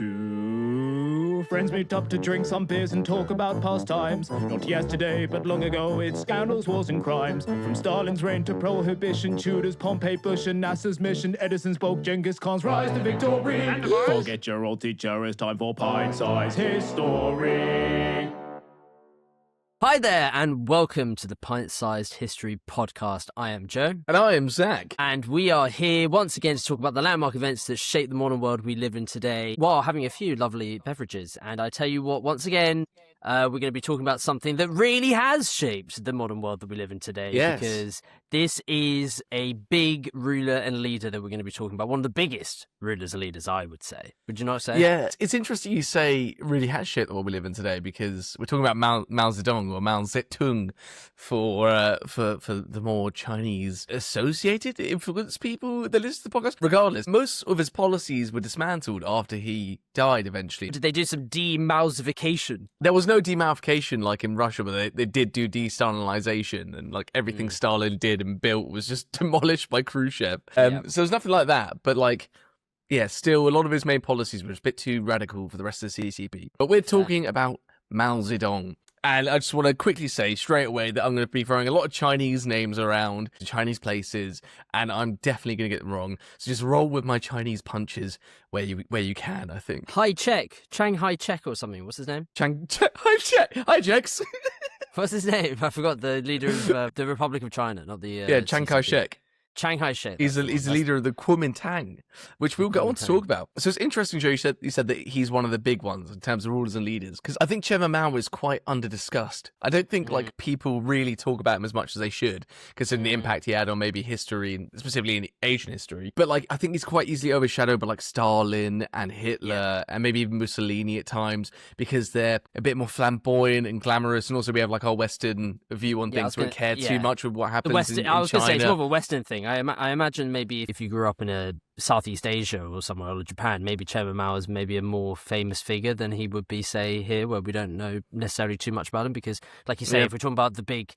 Two friends meet up to drink some beers and talk about past times. Not yesterday, but long ago, it's scandals, wars and crimes. From Stalin's reign to Prohibition, Tudors, Pompey, Bush and NASA's mission, Edison's bulk, Genghis Khan's rise to victory. Forget your old teacher, it's time for Pint-Sized History. Hi there, and welcome to the Pint-Sized History Podcast. I am Joe. And I am Zack. And we are here once again to talk about the landmark events that shape the modern world we live in today, while having a few lovely beverages. And I tell you what, once again, we're going to be talking about something that really has shaped the modern world that we live in today. Yes. Because this is a big ruler and leader that we're going to be talking about. One of the biggest rulers and leaders, I would say. Would you not say? Yeah, it's interesting you say really has shaped the world we live in today, because we're talking about Mao Zedong, or Mao Zedong for the more Chinese associated influenced people that listen to the podcast. Regardless, most of his policies were dismantled after he died eventually. Did they do some de-Mausification? There was no demousification like in Russia, but they did do de-Stalinization, and like everything Stalin did and built was just demolished by Khrushchev. So there's nothing like that, but like, yeah, still a lot of his main policies were a bit too radical for the rest of the CCP. But we're talking about Mao Zedong. And I just want to quickly say straight away that I'm going to be throwing a lot of Chinese names around, Chinese places, and I'm definitely going to get them wrong. So just roll with my Chinese punches where you can, I think. Hai Chek, Shanghai Chek or something. What's his name? Hi, Jex. What's his name? I forgot. The leader of the Republic of China, not the Chiang Kai-shek. Chiang Kai-shek. He's the leader of the Kuomintang, which we'll go on to talk about. So it's interesting, Joe, you said that he's one of the big ones in terms of rulers and leaders, because I think Chairman Mao is quite under-discussed. I don't think like people really talk about him as much as they should, considering the impact he had on maybe history, and specifically in Asian history. But like, I think he's quite easily overshadowed by like Stalin and Hitler and maybe even Mussolini at times, because they're a bit more flamboyant and glamorous, and also we have like our Western view on things. We don't care too much with what happens in I was going to China. say, it's more of a Western thing. I imagine maybe if you grew up in a Southeast Asia or somewhere, or Japan, maybe Chairman Mao is maybe a more famous figure than he would be, say, here, where we don't know necessarily too much about him. Because, like you say, if we're talking about the big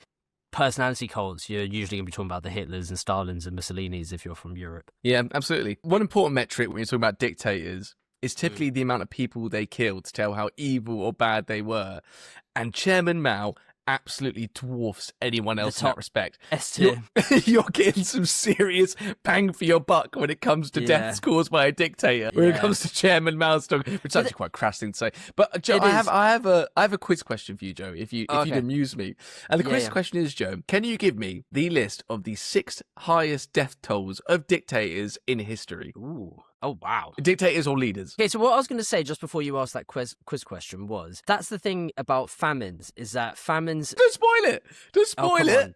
personality cults, you're usually going to be talking about the Hitlers and Stalins and Mussolinis if you're from Europe. Yeah, absolutely. One important metric when you're talking about dictators is typically the amount of people they killed to tell how evil or bad they were. And Chairman Mao absolutely dwarfs anyone else in that respect. You're getting some serious bang for your buck when it comes to deaths caused by a dictator. When it comes to Chairman Mao Zedong, which is actually quite crass thing to say. But Joe, I have a quiz question for you, Joe. If you'd amuse me, and the quiz question is, Joe, can you give me the list of the 6 highest death tolls of dictators in history? Ooh. Oh, wow. Dictators or leaders. Okay, so what I was going to say just before you asked that quiz question was, that's the thing about famines, is that famines... Don't spoil it! Don't spoil it!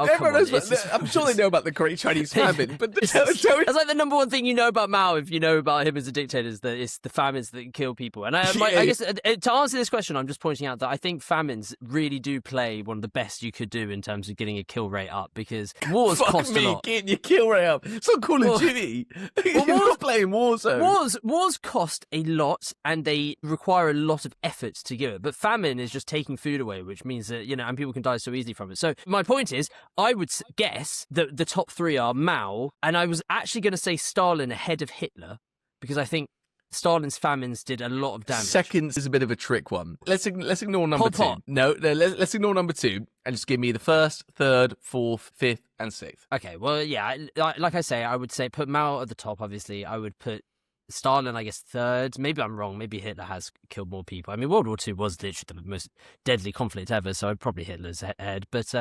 Everyone knows I'm sure they know about the Great Chinese Famine, but that's like the number one thing you know about Mao, if you know about him as a dictator, is that it's the famines that kill people. And I guess to answer this question, I'm just pointing out that I think famines really do play one of the best you could do in terms of getting a kill rate up, because wars cost a lot. Getting your kill rate up. It's not Call of Duty. You're not playing Warzone. Wars cost a lot, and they require a lot of effort to give it. But famine is just taking food away, which means that, and people can die so easily from it. So my point is, I would guess that the top 3 are Mao, and I was actually going to say Stalin ahead of Hitler, because I think Stalin's famines did a lot of damage. Second is a bit of a trick one. Let's ignore number 2. No, let's ignor number 2 and just give me the 1st, 3rd, 4th, 5th, and 6th. Okay, well, yeah, like I say, I would say put Mao at the top, obviously. I would put Stalin, I guess, 3rd. Maybe I'm wrong. Maybe Hitler has killed more people. I mean, World War II was literally the most deadly conflict ever, so I'd probably Hitler's ahead. But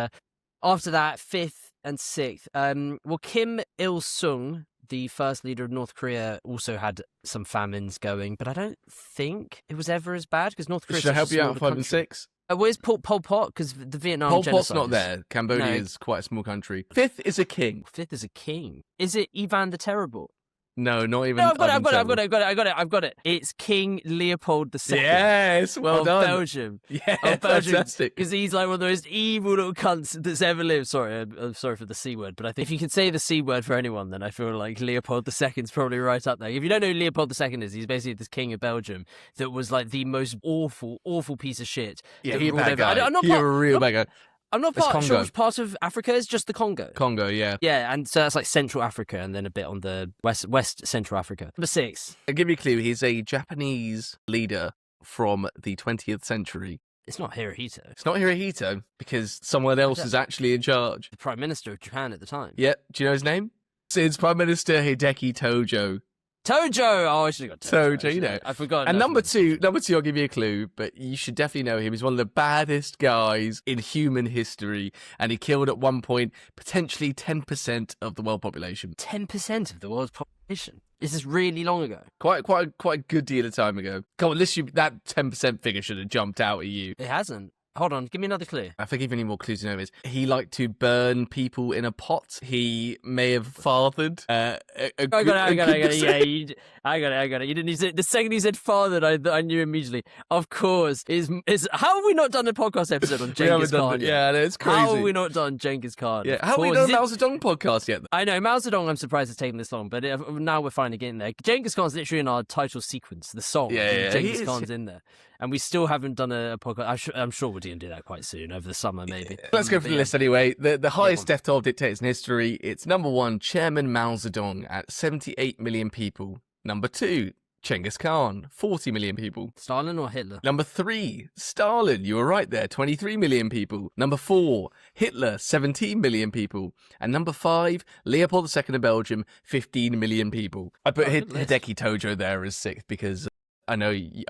after that, 5th and 6th. Well, Kim Il-sung, the first leader of North Korea, also had some famines going, but I don't think it was ever as bad, because North Korea... Should I help you out 5 and 6? Where's Pol Pot? Because the Vietnam Pol genocide... Pot's not there. Cambodia is quite a small country. 5th is a king. 5th is a king. Is it Ivan the Terrible? No, not even. No, I've got it. It's King Leopold II. Yes, well done. Belgium. Yeah, fantastic. Because he's like one of the most evil little cunts that's ever lived. Sorry, I'm sorry for the C word, but I think if you can say the C word for anyone, then I feel like Leopold II's probably right up there. If you don't know who Leopold II is, he's basically this king of Belgium that was like the most awful piece of shit. Yeah, he's a bad guy. He's a real bad guy. I'm not It's sure Congo. which part of Africa is, just the Congo. Congo, yeah. Yeah, and so that's like Central Africa and then a bit on the West Central Africa. Number 6. I'll give you a clue. He's a Japanese leader from the 20th century. It's not Hirohito. It's not Hirohito because someone else is actually in charge. The Prime Minister of Japan at the time. Yeah, do you know his name? It's Prime Minister Hideki Tojo. Tojo! Oh, I should have got Tojo, you know. I forgot. And number two, I'll give you a clue, but you should definitely know him. He's one of the baddest guys in human history, and he killed at one point potentially 10% of the world population. 10% of the world's population. This is really long ago. Quite a good deal of time ago. Come on, that 10% figure should have jumped out at you. It hasn't. Hold on, give me another clue. I think any more clues you know is he liked to burn people in a pot. He may have fathered. I got it. You didn't. The second he said fathered, I knew immediately. Of course, is how have we not done a podcast episode on Genghis Khan? Yeah, it's crazy. How have we not done Genghis Khan? Yeah, how have we done a Mao Zedong podcast yet? I know Mao Zedong. I'm surprised it's taken this long, but now we're finally getting there. Genghis Khan's literally in our title sequence, the song. Yeah, Genghis Khan's in there. And we still haven't done a podcast. I'm sure we're going to do that quite soon, over the summer, maybe. Let's go for the list anyway. The highest death toll of dictators in history. It's number 1, Chairman Mao Zedong at 78 million people. Number 2, Genghis Khan, 40 million people. Stalin or Hitler? Number 3, Stalin. You were right there, 23 million people. Number 4, Hitler, 17 million people. And number 5, Leopold II of Belgium, 15 million people. I put Hideki Tojo there as 6th because I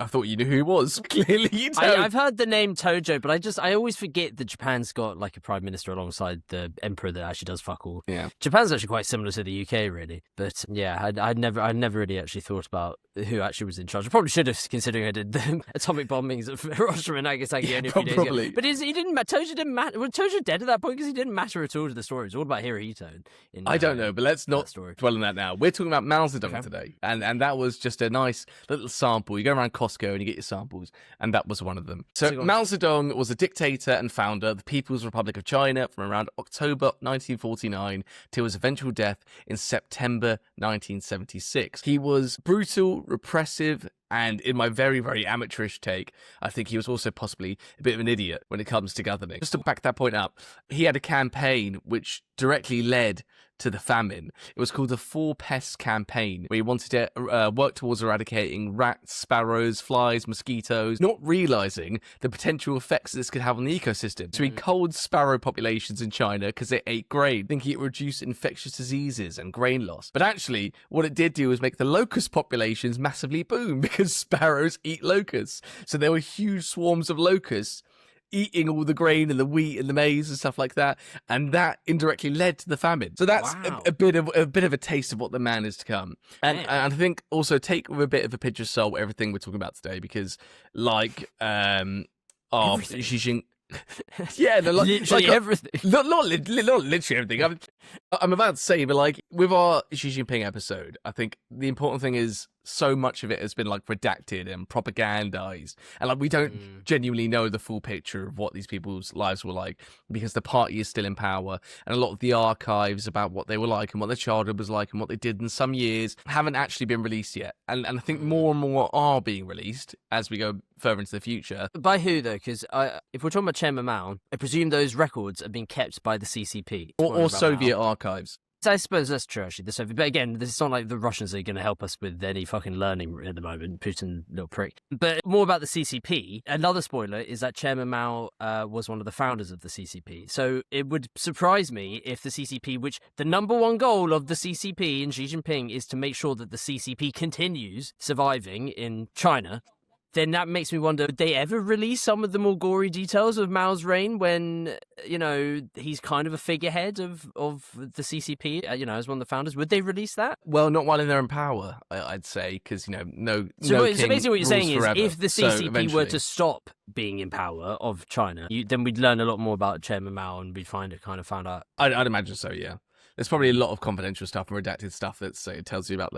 thought you knew who he was. Clearly you don't. I've heard the name Tojo, but I always forget that Japan's got like a prime minister alongside the emperor that actually does fuck all. Yeah. Japan's actually quite similar to the UK, really. But yeah, I'd never really actually thought about who actually was in charge. I probably should have, considering I did the atomic bombings of Hiroshima and Nagasaki only a few days ago. But Tojo didn't matter. Was Tojo dead at that point? Because he didn't matter at all to the story. It's all about Hirohito. I don't know, but let's not dwell on that now. We're talking about Mao Zedong today. And that was just a nice little sample. You go around Costco and you get your samples, and that was one of them. So Mao Zedong was a dictator and founder of the People's Republic of China from around October 1949 till his eventual death in September 1976. He was brutal, repressive, and in my very, very amateurish take, I think he was also possibly a bit of an idiot when it comes to governing. Just to back that point up, he had a campaign which directly led to the famine. It was called the Four Pests Campaign, where he wanted to work towards eradicating rats, sparrows, flies, mosquitoes, not realising the potential effects this could have on the ecosystem. So he culled sparrow populations in China because they ate grain, thinking it would reduce infectious diseases and grain loss. But actually, what it did do was make the locust populations massively boom, because sparrows eat locusts. So there were huge swarms of locusts eating all the grain and the wheat and the maize and stuff like that, and that indirectly led to the famine. So that's a bit of a taste of what the man is to come. And I think also take with a bit of a pinch of salt everything we're talking about today, because Xi Jinping. Yeah, no, literally everything. Not literally everything. I'm about to say, but like with our Xi Jinping episode, I think the important thing is so much of it has been like redacted and propagandized, and like we don't genuinely know the full picture of what these people's lives were like, because the party is still in power, and a lot of the archives about what they were like and what their childhood was like and what they did in some years haven't actually been released yet, and I think more and more are being released as we go further into the future. By who though? Because if we're talking about Chairman Mao, I presume those records are being kept by the CCP or Soviet archives. So I suppose that's true, actually. The Soviet, but again, it's not like the Russians are going to help us with any fucking learning at the moment. Putin, little prick. But more about the CCP. Another spoiler is that Chairman Mao was one of the founders of the CCP. So it would surprise me if the CCP, which the number one goal of the CCP and Xi Jinping is to make sure that the CCP continues surviving in China. Then that makes me wonder, would they ever release some of the more gory details of Mao's reign when, he's kind of a figurehead of the CCP, as one of the founders? Would they release that? Well, not while they're in power, I'd say, because, no So king basically what you're saying is, forever. if the CCP were to stop being in power of China, then we'd learn a lot more about Chairman Mao and we'd found out. I'd imagine so, yeah. There's probably a lot of confidential stuff and redacted stuff that tells you about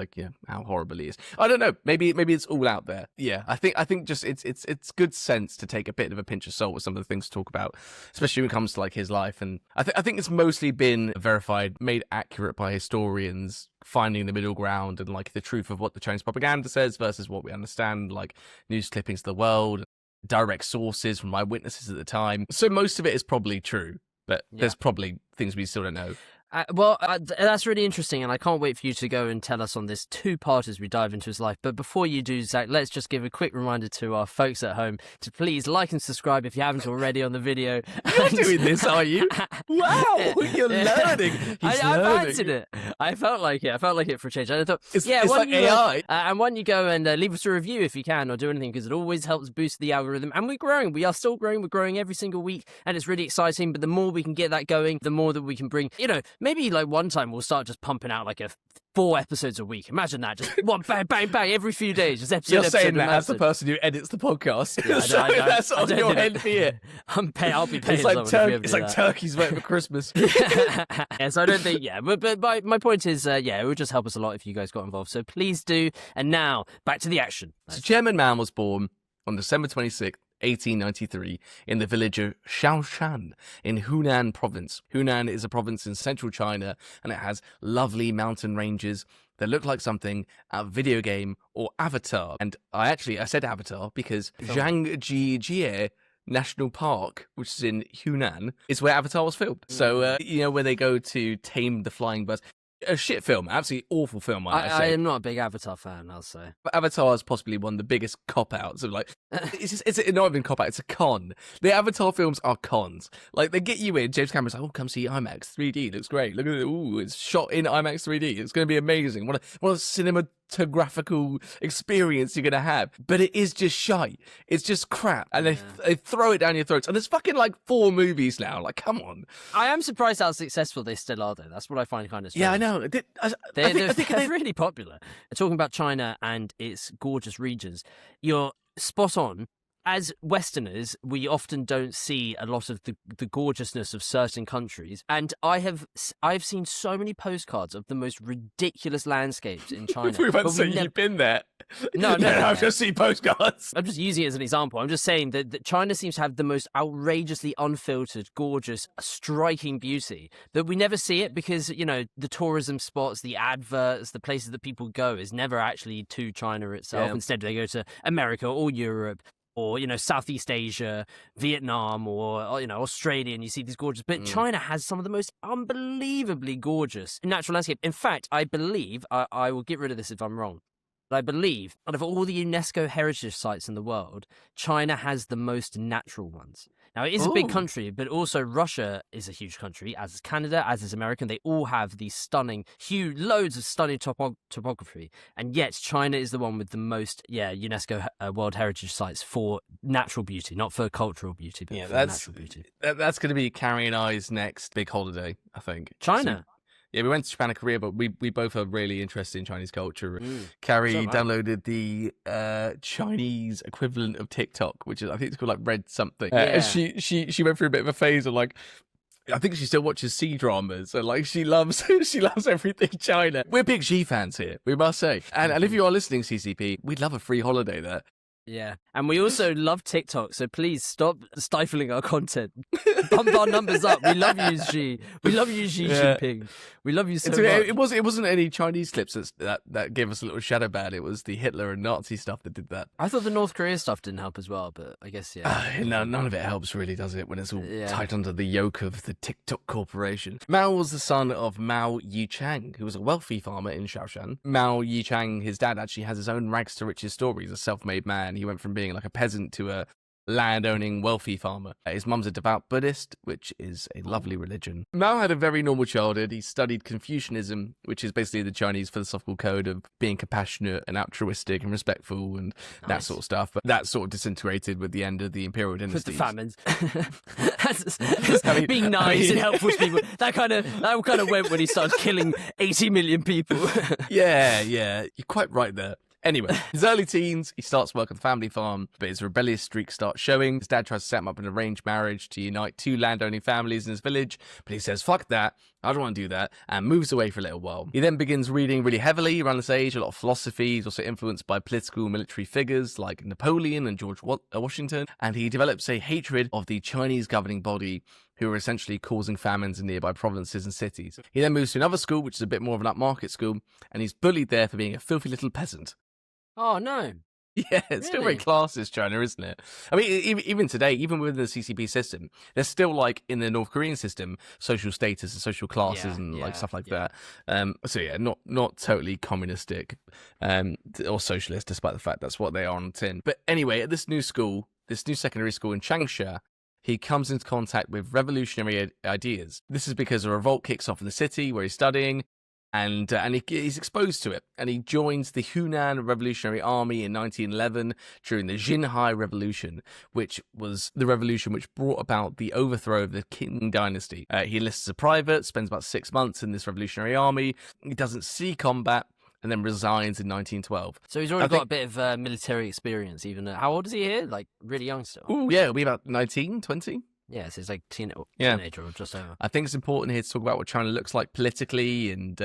how horrible he is. I don't know. Maybe it's all out there. Yeah, I think just it's good sense to take a bit of a pinch of salt with some of the things to talk about, especially when it comes to like his life. And I think it's mostly been verified, made accurate by historians, finding the middle ground and like the truth of what the Chinese propaganda says versus what we understand, like news clippings of the world. direct sources from eyewitnesses at the time. So most of it is probably true, but there's probably things we still don't know. That's really interesting, and I can't wait for you to go and tell us on this two-part as we dive into his life. But before you do, Zach, let's just give a quick reminder to our folks at home to please like and subscribe if you haven't already on the video. You're doing this, are you? Wow, you're learning. I fancied it. I felt like it. I felt like it for a change. And I thought, it's like AI. And why don't you go and leave us a review if you can, or do anything, because it always helps boost the algorithm. And we're growing. We are still growing. We're growing every single week, and it's really exciting. But the more we can get that going, the more that we can bring, maybe like one time we'll start just pumping out like 4 episodes a week. Imagine that, just one bang, bang, bang every few days. Just episode. You're saying that as the person who edits the podcast. Yeah, that's on your head here. I'll be paying. It's like turkeys waiting for Christmas. Yeah, so I don't think. Yeah, but my point is, it would just help us a lot if you guys got involved. So please do. And now back to the action. So Chairman Mao was born on December 26th. 1893 in the village of Shaoshan in Hunan province. Hunan is a province in central China, and it has lovely mountain ranges that look like something out of a video game or Avatar. And I said Avatar because Zhangjiajie National Park, which is in Hunan, is where Avatar was filmed. So, where they go to tame the flying birds. A shit film, absolutely awful film. I am not a big Avatar fan, I'll say. But Avatar is possibly one of the biggest cop-outs of it's not even cop-out, it's a con. The Avatar films are cons. Like, they get you in, James Cameron's like, come see IMAX 3D, looks great. Look at it, it's shot in IMAX 3D, it's going to be amazing. What a cinematographical experience you're going to have. But it is just shite. It's just crap. And they throw it down your throats. And there's fucking 4 movies now. Like, come on. I am surprised how successful they still are, though. That's what I find kind of strange. Yeah, I know. They're really popular. Talking about China and its gorgeous regions, you're spot on. As Westerners, we often don't see a lot of the gorgeousness of certain countries, and I've seen so many postcards of the most ridiculous landscapes in China. We won't say you've been there. No, I've just seen postcards. I'm just using it as an example. I'm just saying that China seems to have the most outrageously unfiltered, gorgeous, striking beauty, that we never see it because, the tourism spots, the adverts, the places that people go is never actually to China itself. Yeah. Instead, they go to America or Europe, or, Southeast Asia, Vietnam, or, Australia, and you see these gorgeous. But China has some of the most unbelievably gorgeous natural landscape. In fact, I believe, I will get rid of this if I'm wrong, but I believe out of all the UNESCO heritage sites in the world, China has the most natural ones. Now, it is a big country, but also Russia is a huge country, as is Canada, as is America. They all have these stunning, loads of stunning topography. And yet, China is the one with the most, UNESCO World Heritage Sites for natural beauty, not for cultural beauty, but for natural beauty. That's going to be Carrie and I's next big holiday, I think. China? Yeah, we went to Japan and Korea, but we both are really interested in Chinese culture. Carrie downloaded the Chinese equivalent of TikTok, which is, I think it's called Red something. And she went through a bit of a phase of I think she still watches C-dramas, and she loves everything China. We're big Xi fans here, we must say. And if you are listening, CCP, we'd love a free holiday there. Yeah, and we also love TikTok, so please stop stifling our content. Bump our numbers up. We love you, Xi. We love you, Xi Jinping. We love you so much. It wasn't any Chinese clips that gave us a little shadow ban. It was the Hitler and Nazi stuff that did that. I thought the North Korea stuff didn't help as well, but I guess, no, none of it helps really, does it, when it's all tight under the yoke of the TikTok corporation. Mao was the son of Mao Yichang, who was a wealthy farmer in Shaoshan. Mao Yichang, his dad, actually has his own rags to riches story. He's a self-made man. He went from being a peasant to a land-owning wealthy farmer. His mum's a devout Buddhist, which is a lovely religion. Mao had a very normal childhood. He studied Confucianism, which is basically the Chinese philosophical code of being compassionate and altruistic and respectful and that sort of stuff. But that sort of disintegrated with the end of the imperial dynasties. With the famines. Being nice and helpful to people. That kind of went when he started killing 80 million people. Yeah, you're quite right there. Anyway, his early teens, he starts work on the family farm, but his rebellious streak starts showing. His dad tries to set him up an arranged marriage to unite 2 landowning families in his village, but he says, fuck that, I don't want to do that, and moves away for a little while. He then begins reading really heavily around this age, a lot of philosophy. He's also influenced by political military figures like Napoleon and George Washington, and he develops a hatred of the Chinese governing body, who are essentially causing famines in nearby provinces and cities. He then moves to another school, which is a bit more of an upmarket school, and he's bullied there for being a filthy little peasant. Oh, no. Yeah, it's still very Really? classist, China, isn't it? I mean, even today, even within the CCP system, there's still like in the North Korean system, social status and social classes and like stuff like that. So yeah, not totally communistic or socialist, despite the fact that's what they are on the tin. But anyway, at this new secondary school in Changsha, he comes into contact with revolutionary ideas. This is because a revolt kicks off in the city where he's studying, and he's exposed to it. And he joins the Hunan Revolutionary Army in 1911 during the Xinhai Revolution, which was the revolution which brought about the overthrow of the Qing dynasty. He enlists as a private, spends about 6 months in this revolutionary army. He doesn't see combat, and then resigns in 1912. So he's already got a bit of military experience, even. How old is he here? Like, really young still? Oh, yeah, it'll be about 19, 20. Yeah, so he's like teenager or just over. I think it's important here to talk about what China looks like politically and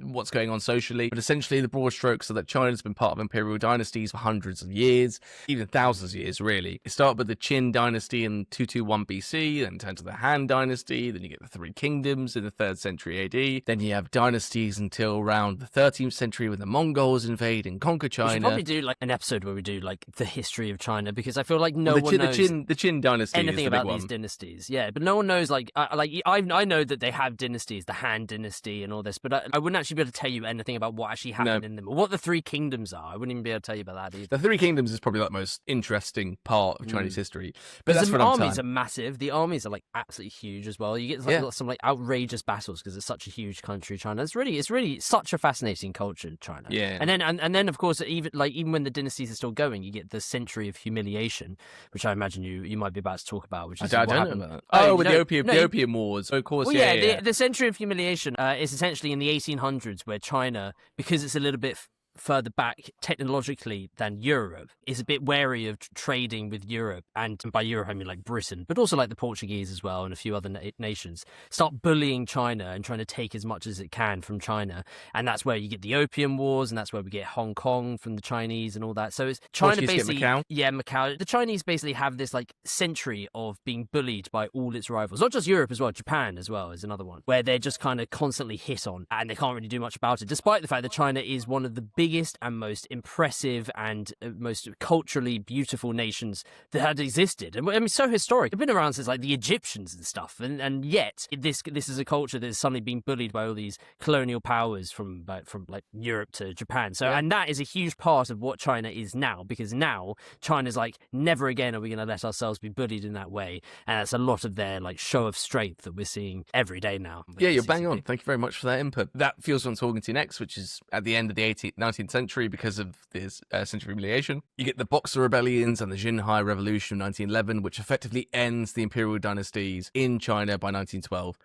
what's going on socially. But essentially, the broad strokes are that China's been part of imperial dynasties for hundreds of years, even thousands of years, really. It started with the Qin dynasty in 221 BC, then turned to the Han dynasty, then you get the Three Kingdoms in the 3rd century AD. Then you have dynasties until around the 13th century when the Mongols invade and conquer China. We should probably do like an episode where we do like the history of China, because I feel like no one knows the Qin dynasty anything is the about big these one. dynasties, yeah, but no one knows. Like, I know that they have dynasties, the Han dynasty and all this, but I wouldn't actually be able to tell you anything about what actually happened in them, or what the Three Kingdoms are. I wouldn't even be able to tell you about that either. The Three Kingdoms is probably like the most interesting part of Chinese history, but that's the for another armies time. are massive. The armies are like absolutely huge as well. You get some like outrageous battles because it's such a huge country, China. It's really such a fascinating culture, China. Yeah, and then of course even when the dynasties are still going, you get the century of humiliation, which I imagine you might be about to talk about. Which is I what don't happened. know about that. Oh, with the Opium Wars. Of course, Well, the century of humiliation is essentially in the 1800s, where China, because it's a little bit further back technologically than Europe, is a bit wary of trading with Europe, and by Europe I mean like Britain, but also like the Portuguese as well and a few other nations, start bullying China and trying to take as much as it can from China. And that's where you get the Opium Wars, and that's where we get Hong Kong from the Chinese and all that. So it's China Portuguese basically, Macau. yeah, Macau. The Chinese basically have this like century of being bullied by all its rivals, not just Europe as well. Japan as well is another one, where they're just kind of constantly hit on, and they can't really do much about it, despite the fact that China is one of the biggest and most impressive and most culturally beautiful nations that had existed. And I mean, so historic. They've been around since like the Egyptians and stuff, and yet this is a culture that is suddenly being bullied by all these colonial powers from like Europe to Japan. So and that is a huge part of what China is now, because now China's like, never again are we going to let ourselves be bullied in that way, and that's a lot of their like show of strength that we're seeing every day now. Yeah, you're bang on. Thank you very much for that input. That feels what I'm talking to next, which is at the end of the 19th century, because of this century of humiliation. You get the Boxer Rebellions and the Xinhai Revolution of 1911, which effectively ends the imperial dynasties in China by 1912.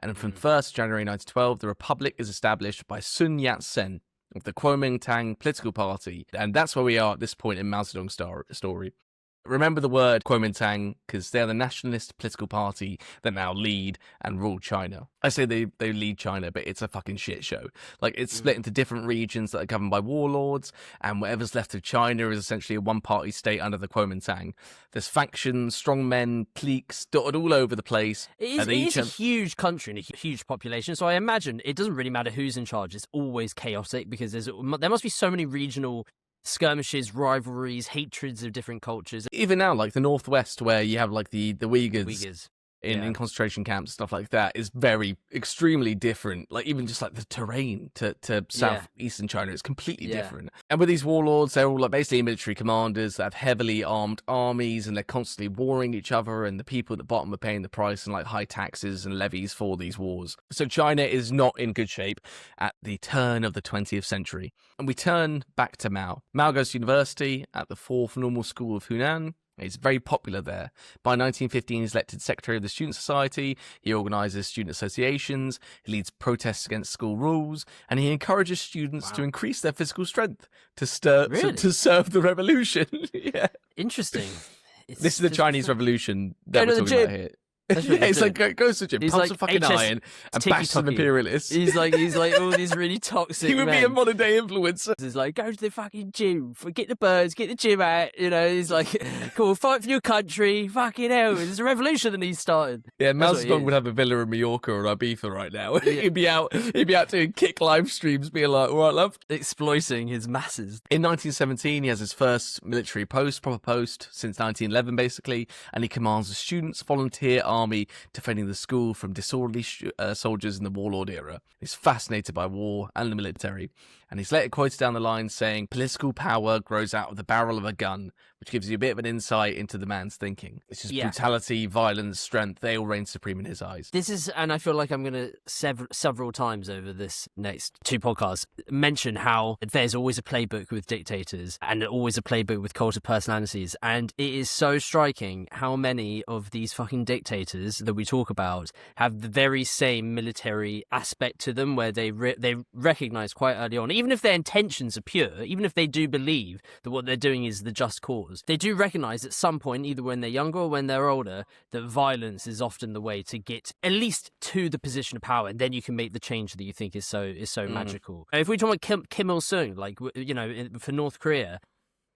And from 1st January 1912, the Republic is established by Sun Yat-sen of the Kuomintang political party. And that's where we are at this point in Mao Zedong's story. Remember the word Kuomintang, because they're the nationalist political party that now lead and rule China. I say they lead China, but it's a fucking shit show. Like, it's split into different regions that are governed by warlords, and whatever's left of China is essentially a one-party state under the Kuomintang. There's factions, strongmen, cliques dotted all over the place. It is a huge country and a huge population, so I imagine it doesn't really matter who's in charge. It's always chaotic, because there must be so many regional skirmishes, rivalries, hatreds of different cultures. Even now, like the Northwest, where you have like the Uyghurs. In concentration camps, stuff like that, is extremely different. Like, even just like the terrain to southeastern China is completely different. And with these warlords, they're all like basically military commanders that have heavily armed armies, and they're constantly warring each other, and the people at the bottom are paying the price and like high taxes and levies for these wars. So China is not in good shape at the turn of the 20th century. And we turn back to Mao. Mao goes to university at the 4th Normal School of Hunan. He's very popular there. By 1915, he's elected secretary of the Student Society. He organises student associations. He leads protests against school rules, and he encourages students to increase their physical strength to serve the revolution. Yeah, interesting. This is the Chinese Revolution that we're talking about here. That's what It's like goes to gym, He's pumps like a fucking HS iron, and bashes some tiki-toki. imperialists. He's like all these really toxic. He would be a modern day influencer. He's like, go to the fucking gym, get the birds, get the gym out. You know, he's like, cool, fight for your country. Fucking hell, there's a revolution that he's started. Yeah, Mao That's what he Zedong is. would have a villa in Mallorca or Ibiza right now. He'd be out doing kick live streams, being like, "All right, love." Exploiting his masses. In 1917, he has his first military post, proper post, since 1911, basically, and he commands a students' volunteer army defending the school from disorderly soldiers in the warlord era. He's fascinated by war and the military, and he's later quoted down the line saying, "Political power grows out of the barrel of a gun," which gives you a bit of an insight into the man's thinking. It's just brutality, violence, strength, they all reign supreme in his eyes. This is, and I feel like I'm going to several times over this next 2 podcasts mention how there's always a playbook with dictators and always a playbook with cult of personalities, and it is so striking how many of these fucking dictators that we talk about have the very same military aspect to them, where they recognize quite early on, even if their intentions are pure, even if they do believe that what they're doing is the just cause, they do recognize at some point, either when they're younger or when they're older, that violence is often the way to get at least to the position of power, and then you can make the change that you think is so magical. If we talk about Kim Il-sung, like, you know, for North Korea,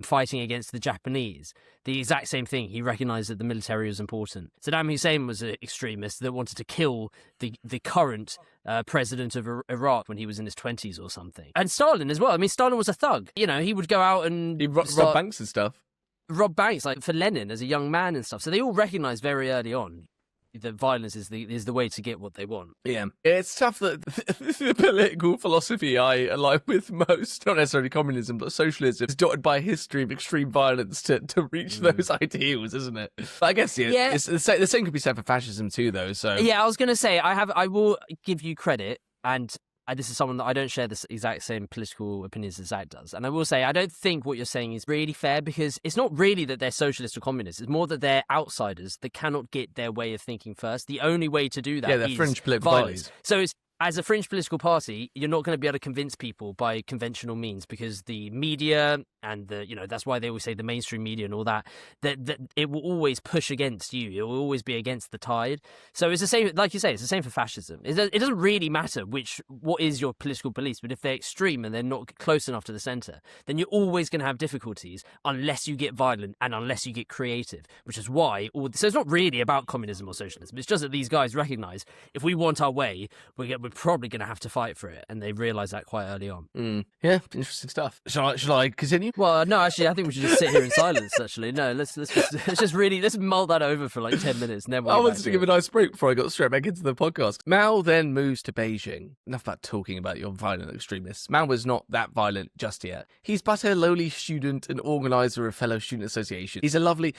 fighting against the Japanese, the exact same thing. He recognized that the military was important. Saddam Hussein was an extremist that wanted to kill the current president of Iraq when he was in his 20s or something. And Stalin as well. I mean, Stalin was a thug. You know, he would go out and He robbed banks and stuff. Rob banks, like for Lenin as a young man and stuff. So they all recognized very early on that violence is the way to get what they want. Yeah. It's tough that the political philosophy I align with most, not necessarily communism, but socialism, is dotted by a history of extreme violence to reach those ideals, isn't it? But I guess, it's the same could be said for fascism too, though. So yeah, I was going to say, I will give you credit, and this is someone that I don't share the exact same political opinions as Zack does. And I will say, I don't think what you're saying is really fair, because it's not really that they're socialist or communist. It's more that they're outsiders that cannot get their way of thinking first. The only way to do that they're is fringe political violence. parties. So it's, as a fringe political party, you're not going to be able to convince people by conventional means, because the media and that's why they always say the mainstream media and all that it will always push against you. It will always be against the tide. So it's the same, like you say, it's the same for fascism. It doesn't really matter what is your political beliefs, but if they're extreme and they're not close enough to the center, then you're always going to have difficulties unless you get violent and unless you get creative, which is why so it's not really about communism or socialism. It's just that these guys recognize if we want our way, we're probably going to have to fight for it, and they realize that quite early on. Yeah, interesting stuff. Shall I continue? Well, no, actually, I think we should just sit here in silence. Actually, no, let's mull that over for like 10 minutes. And then I wanted to give a nice break before I got straight back into the podcast. Mao then moves to Beijing. Enough about talking about your violent extremists. Mao was not that violent just yet. He's but a lowly student and organizer of fellow student association. He's a lovely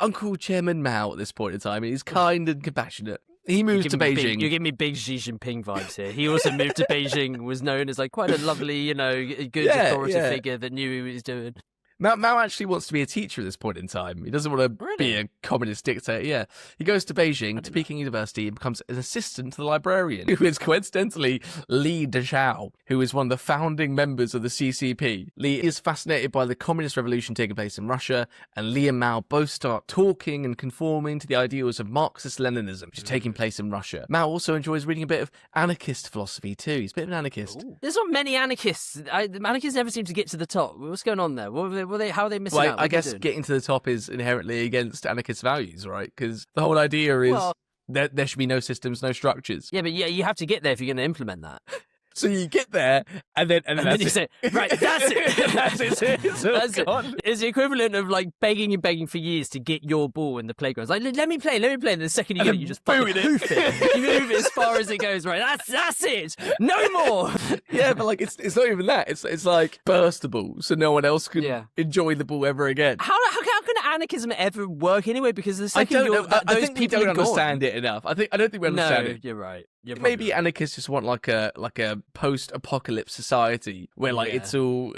Uncle Chairman Mao at this point in time. He's kind and compassionate. He moves to Beijing. You give me big Xi Jinping vibes here. He also moved to Beijing, was known as like quite a lovely, good authority figure that knew he was doing. Mao actually wants to be a teacher at this point in time. He doesn't want to be a communist dictator. Yeah. He goes to Beijing, to Peking University, and becomes an assistant to the librarian, who is coincidentally Li Dezhao, who is one of the founding members of the CCP. Li is fascinated by the communist revolution taking place in Russia, and Li and Mao both start talking and conforming to the ideals of Marxist-Leninism, which is taking place in Russia. Mao also enjoys reading a bit of anarchist philosophy too. He's a bit of an anarchist. Ooh. There's not many anarchists. Anarchists never seem to get to the top. What's going on there? How are they missing out? I guess getting to the top is inherently against anarchist values, right? Because the whole idea is there should be no systems, no structures. Yeah, but you have to get there if you're going to implement that. So you get there, and then that's you say, right, that's it. That's it. That's it. It's the equivalent of like begging for years to get your ball in the playground. It's like, let me play. And the second you get it, you just fucking hoof it. You move it as far as it goes, right? That's it. No more. Yeah, but like it's not even that. It's like burst the ball so no one else can enjoy the ball ever again. How can anarchism ever work anyway? Because the second I think those people we don't understand it enough. I don't think we understand it. You're right. You're probably maybe right. anarchists just want like a post-apocalypse society where like it's all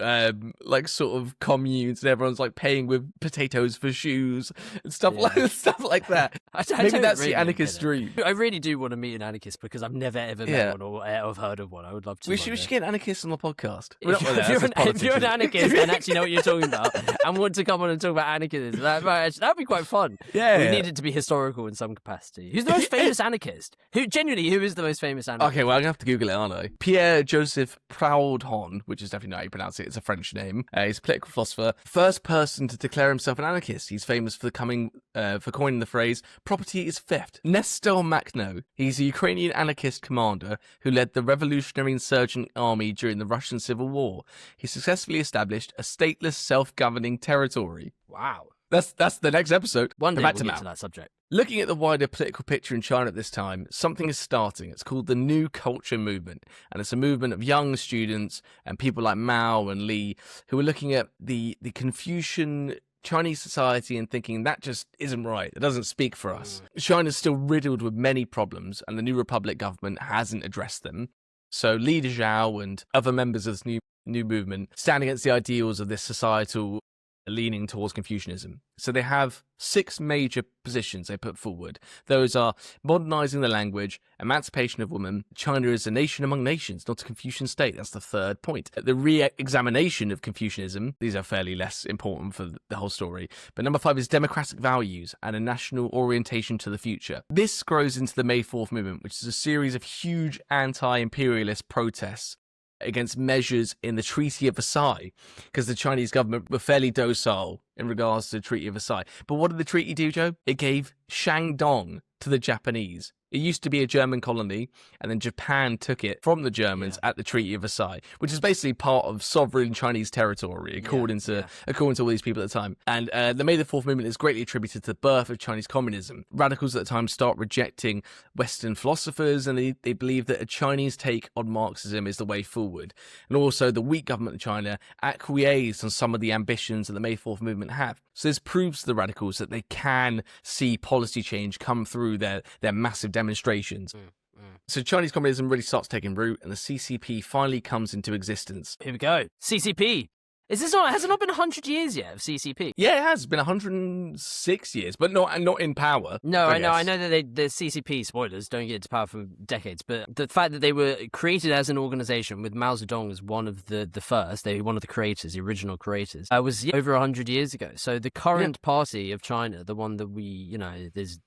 like sort of communes and everyone's like paying with potatoes for shoes and stuff like that. I Maybe don't that's really the anarchist get it. dream. I really do want to meet an anarchist because I've never ever met one or have heard of one. I would love to. We should get an anarchist on the podcast. If you're an anarchist and actually know what you're talking about and want to come on and talk about anarchism, that'd be quite fun. Yeah, we need it to be historical in some capacity. Who's the most famous anarchist? Who is the most famous anarchist? Okay, well, I'm going to have to Google it, aren't I? Pierre-Joseph Proudhon, which is definitely not how you pronounce it. It's a French name. He's a political philosopher. First person to declare himself an anarchist. He's famous for coining the phrase, property is theft. Nestor Makhno. He's a Ukrainian anarchist commander who led the revolutionary insurgent army during the Russian Civil War. He successfully established a stateless, self-governing territory. Wow. That's the next episode. One day Back we'll to get Mao. to that subject. Looking at the wider political picture in China at this time, something is starting. It's called the New Culture Movement. And it's a movement of young students and people like Mao and Li who are looking at the Confucian Chinese society and thinking that just isn't right. It doesn't speak for us. China's still riddled with many problems and the New Republic government hasn't addressed them. So Li Dezhao and other members of this new movement stand against the ideals of this societal leaning towards Confucianism. So they have 6 major positions they put forward. Those are modernizing the language, emancipation of women, China is a nation among nations, not a Confucian state. That's the third point. The re-examination of Confucianism. These are fairly less important for the whole story. But number 5 is democratic values and a national orientation to the future. This grows into the May 4th movement, which is a series of huge anti-imperialist protests against measures in the Treaty of Versailles, because the Chinese government were fairly docile in regards to the Treaty of Versailles. But what did the treaty do, Joe? It gave Shandong to the Japanese. It used to be a German colony, and then Japan took it from the Germans at the Treaty of Versailles, which is basically part of sovereign Chinese territory, according to all these people at the time. And the May the 4th movement is greatly attributed to the birth of Chinese communism. Radicals at the time start rejecting Western philosophers, and they believe that a Chinese take on Marxism is the way forward. And also, the weak government of China acquiesced on some of the ambitions that the May 4th movement have. So this proves to the radicals that they can see policy change come through their massive demonstrations. So Chinese communism really starts taking root, and the CCP finally comes into existence. Here we go. CCP. Has it not been 100 years yet of CCP? Yeah, it has. It's been 106 years, but not in power. No, I know that the CCP, spoilers, don't get into power for decades, but the fact that they were created as an organization with Mao Zedong as one of the first, one of the creators, the original creators, was over 100 years ago. So the current party of China, the one that we, is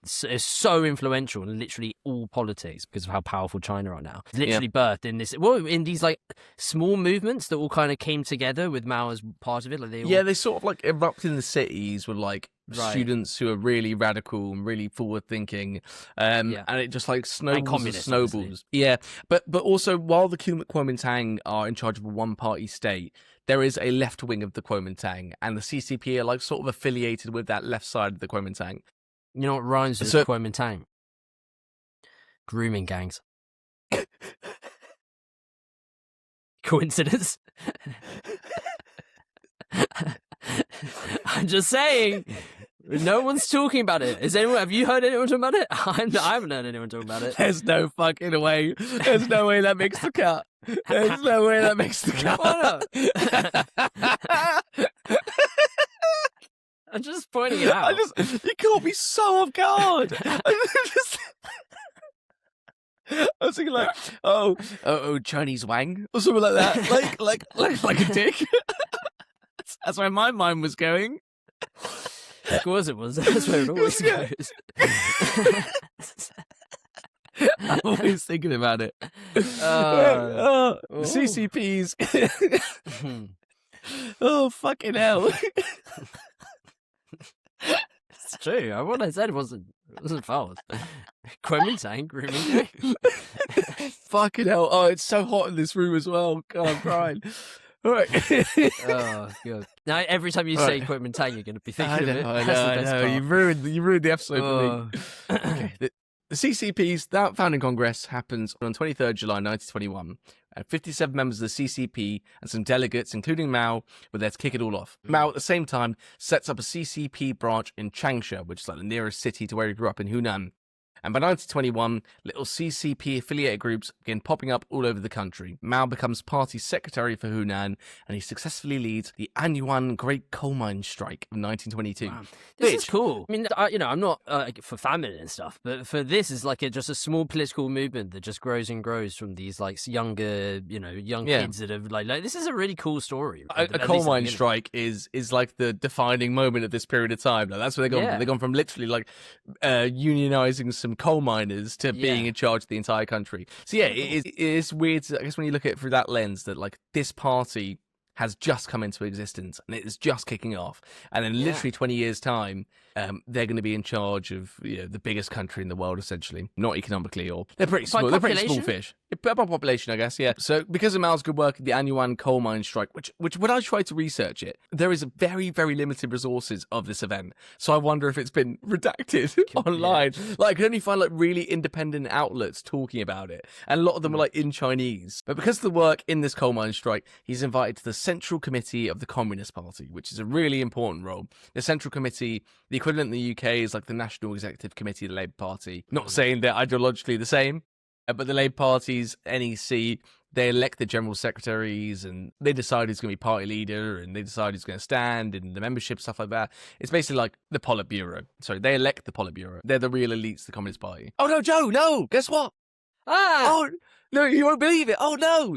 so influential in literally all politics because of how powerful China are now. It's literally birthed in these like small movements that all kind of came together with Mao as part of it. Like they sort of like erupt in the cities with like students who are really radical and really forward thinking, and it just like snowballs and snowballs. Obviously. Yeah, but also while the Kuomintang are in charge of a one-party state, there is a left wing of the Kuomintang, and the CCP are like sort of affiliated with that left side of the Kuomintang. You know what rhymes with Kuomintang? Grooming gangs. Coincidence? I'm just saying. No one's talking about it. Have you heard anyone talking about it? I haven't heard anyone talking about it. There's no fucking way. There's no way that makes the cut. There's no way that makes the cut. Why not? I'm just pointing it out. You caught me so off guard. I was thinking like, oh, Chinese Wang or something like that, like a dick. That's where my mind was going. Of course it was. That's where it always goes. I'm always thinking about it. CCPs. Oh, fucking hell. It's true. What I said wasn't false. Kuomintang, grooming. Fucking hell. Oh, it's so hot in this room as well. God, I'm crying. All right. Oh, God. Now, every time you say Kuomintang, you're going to be thinking of it. I know. You ruined the episode for me. Okay. The CCP's founding congress happens on 23rd July 1921. And 57 members of the CCP and some delegates, including Mao, were there to kick it all off. Mao, at the same time, sets up a CCP branch in Changsha, which is like the nearest city to where he grew up in Hunan. And by 1921, little CCP affiliated groups begin popping up all over the country. Mao becomes party secretary for Hunan, and he successfully leads the Anyuan Great Coal Mine Strike of 1922. Wow. This is cool. I mean, I'm not for famine and stuff, but for this is like just a small political movement that just grows and grows from these like younger, young kids that have like this is a really cool story. A coal mine strike is like the defining moment of this period of time. Like, that's where they've gone. They've gone from literally like unionizing some coal miners to being in charge of the entire country. So yeah, it is weird. I guess when you look at it through that lens, that like this party has just come into existence and it is just kicking off, and then literally 20 years time they're going to be in charge of the biggest country in the world, essentially. Not economically, or they're pretty small. They're pretty small fish by population, I guess. Yeah. So because of Mao's good work at the Anyuan coal mine strike, which when I tried to research it, there is very, very limited resources of this event. So I wonder if it's been redacted online. Like I could only find like really independent outlets talking about it, and a lot of them are like in Chinese. But because of the work in this coal mine strike, he's invited to the Central Committee of the Communist Party, which is a really important role. The Central Committee, the equivalent in the UK is like the National Executive Committee of the Labour Party. Not saying they're ideologically the same, but the Labour Party's NEC, they elect the general secretaries and they decide who's going to be party leader and they decide who's going to stand and the membership, stuff like that. It's basically like the Politburo. Sorry, they elect the Politburo. They're the real elites of the Communist Party. Oh no, Joe, no! Guess what? Oh, no, you won't believe it. Oh no!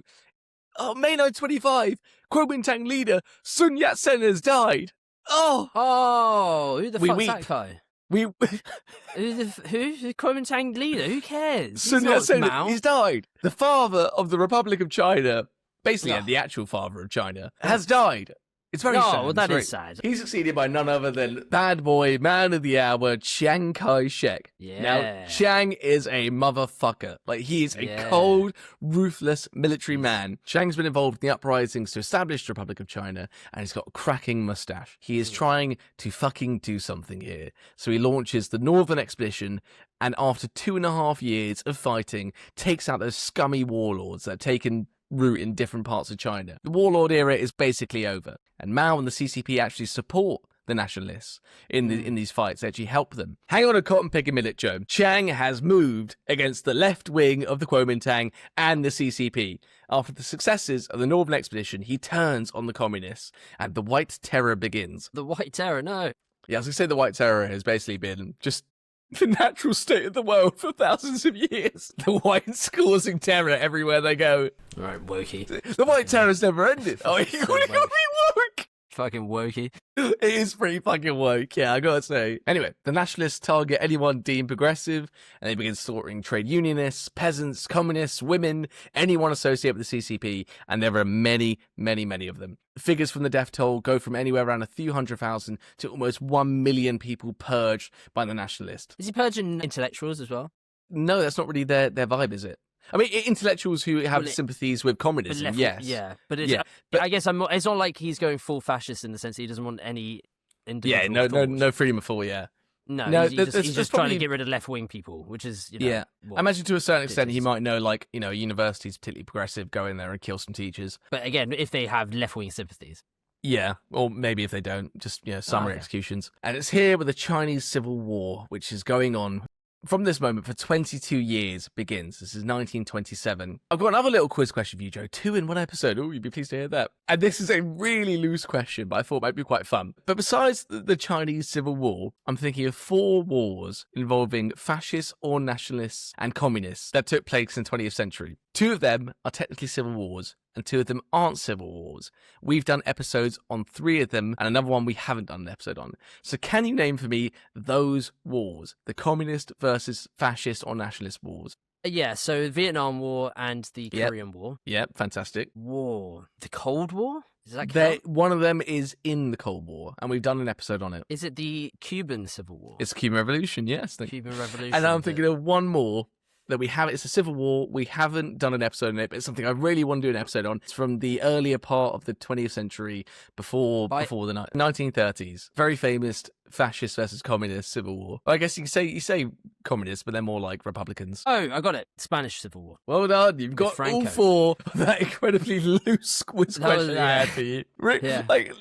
Oh, May 1925, Kuomintang leader Sun Yat-sen has died. Oh, who the fuck's that guy? Who's the Kuomintang leader? Who cares? Sun Yat-sen, he's died. The father of the Republic of China, basically the actual father of China, has died. It's very sad. Well, that is sad. He's succeeded by none other than bad boy, man of the hour, Chiang Kai-shek. Yeah. Now, Chiang is a motherfucker. Like, he is a cold, ruthless military man. Chiang's been involved in the uprisings to establish the Republic of China, and he's got a cracking mustache. He is trying to fucking do something here. So he launches the Northern Expedition, and after 2.5 years of fighting, takes out those scummy warlords that have taken root in different parts of China. The warlord era is basically over, and Mao and the CCP actually support the nationalists in these fights. They actually help them. Hang on a cotton picking minute, Joe. Chiang has moved against the left wing of the Kuomintang and the CCP. After the successes of the Northern Expedition, he turns on the communists, and the White Terror begins. The White Terror, no. Yeah, I was going to say the White Terror has basically been just the natural state of the world for thousands of years. The whites causing terror everywhere they go. Right, wokey. The White Terror's never ended. Oh, you got me woke. Fucking wokey. It is pretty fucking woke, yeah, I gotta say. Anyway, the nationalists target anyone deemed progressive, and they begin slaughtering trade unionists, peasants, communists, women, anyone associated with the CCP, and there are many, many, many of them. Figures from the death toll go from anywhere around a few 100,000 to almost 1 million people purged by the nationalists. Is he purging intellectuals as well? No, that's not really their vibe, is it? I mean, intellectuals who have sympathies with communism, yes. Yeah, but I guess it's not like he's going full fascist in the sense that he doesn't want any individual thought. no freedom of thought, yeah. No, he's just trying to get rid of left-wing people, which is, I imagine to a certain extent he might know, like, universities particularly progressive, go in there and kill some teachers. But again, if they have left-wing sympathies. Yeah, or maybe if they don't, just, summary executions. And it's here where the Chinese Civil War, which is going on from this moment for 22 years, begins. This is 1927. I've got another little quiz question for you, Joe. 2 in 1 episode. Oh, you'd be pleased to hear that. And this is a really loose question, but I thought it might be quite fun. But besides the Chinese Civil War, I'm thinking of 4 wars involving fascists or nationalists and communists that took place in the 20th century. 2 of them are technically civil wars, and 2 of them aren't civil wars. We've done episodes on 3 of them, and another one we haven't done an episode on. So can you name for me those wars? The communist versus fascist or nationalist wars? Yeah, so Vietnam War and the Korean War. Yep, fantastic. War. The Cold War? Does that count? One of them is in the Cold War, and we've done an episode on it. Is it the Cuban Civil War? It's the Cuban Revolution, yes. Cuban Revolution. And I'm thinking of one more that we have. It's a civil war. We haven't done an episode on it, but it's something I really want to do an episode on. It's from the earlier part of the 20th century, before the 1930s. Very famous fascist versus communist civil war. I guess you say communists, but they're more like Republicans. Oh, I got it. Spanish Civil War. Well done. You've got all four of that incredibly loose quiz question I had for you. Like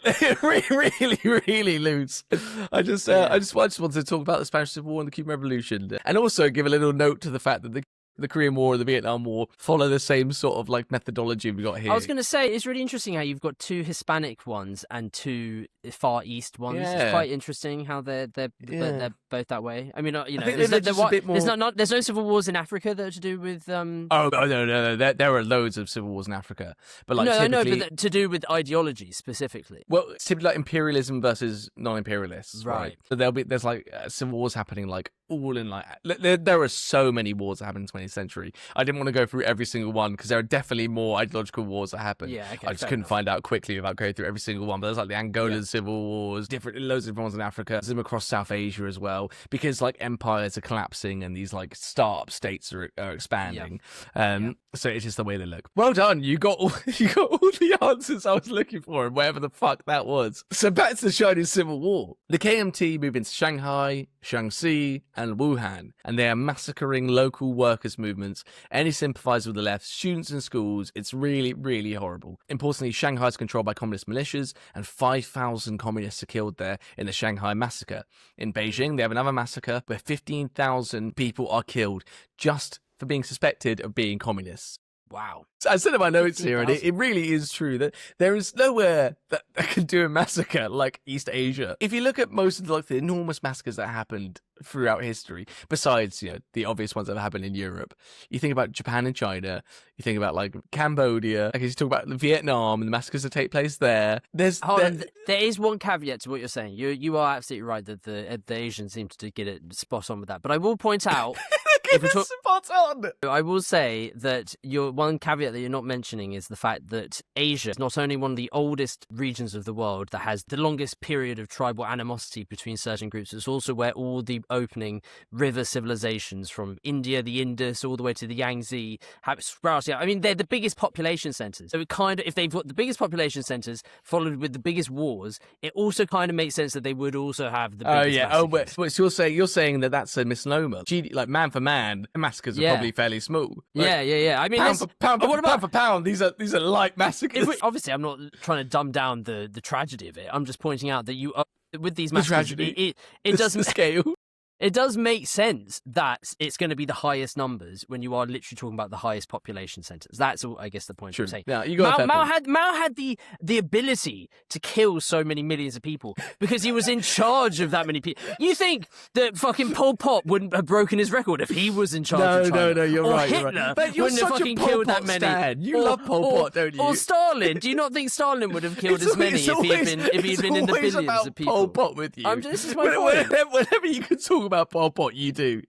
really, really loose. I just wanted to talk about the Spanish Civil War and the Cuban Revolution, and also give a little note to the fact that the Korean War and the Vietnam War follow the same sort of like methodology we've got here. I was going to say, it's really interesting how you've got 2 Hispanic ones and 2 Far East ones. Yeah. It's quite interesting how they're both that way. I mean, there's no civil wars in Africa that are to do with. Oh no. There are loads of civil wars in Africa, but like but to do with ideology specifically. Well, it's typically like imperialism versus non-imperialists, right? So there's like civil wars happening like all in like there are so many wars that happen in the 20th century. I didn't want to go through every single one because there are definitely more ideological wars that happen. Yeah, okay, I just couldn't find out quickly without going through every single one. But there's like the Angolan civil wars, loads of different ones in Africa, some across South Asia as well, because like empires are collapsing and these like startup states are expanding. So it's just the way they look. Well done, you got all the answers I was looking for, and whatever the fuck that was. So back to the Chinese Civil War. The KMT move into Shanghai, Shaanxi, and Wuhan, and they are massacring local workers' movements, any sympathizer with the left, students in schools. It's really, really horrible. Importantly, Shanghai is controlled by communist militias, and 5,000 communists are killed there in the Shanghai massacre. In Beijing, they have another massacre where 15,000 people are killed just for being suspected of being communists. Wow. I said in my notes here, and it really is true that there is nowhere that can do a massacre like East Asia. If you look at most of the enormous massacres that happened throughout history, besides the obvious ones that have happened in Europe, you think about Japan and China, you think about like Cambodia, you talk about Vietnam and the massacres that take place there. There is one caveat to what you're saying. You are absolutely right that the Asians seem to get it spot on with that. But I will point out. Spot on. I will say that your one caveat that you're not mentioning is the fact that Asia is not only one of the oldest regions of the world that has the longest period of tribal animosity between certain groups, it's also where all the opening river civilizations from India, the Indus, all the way to the Yangtze have sprouted out. I mean, they're the biggest population centers. So if they've got the biggest population centers followed with the biggest wars, it also kind of makes sense that they would also have the biggest massacres. So you're saying that that's a misnomer. Like man for man, massacres are probably fairly small. Like, yeah. I mean, pound for pound, these are light massacres. Obviously, I'm not trying to dumb down the tragedy of it. I'm just pointing out that with these massacres, it doesn't scale. It does make sense that it's going to be the highest numbers when you are literally talking about the highest population centers. That's all, I guess, the point I'm saying. Yeah, you got Mao had the ability to kill so many millions of people because he was in charge of that many people. You think that fucking Pol Pot wouldn't have broken his record if he was in charge of China? No, you're right. Hitler But you're wouldn't have fucking killed that many. Stan. You love Pol Pot, don't you? Or Stalin. Do you not think Stalin would have killed as many if he had been in the billions of people? Pol Pot with you. This is my point. Whenever you can talk about Pol Pot, you do.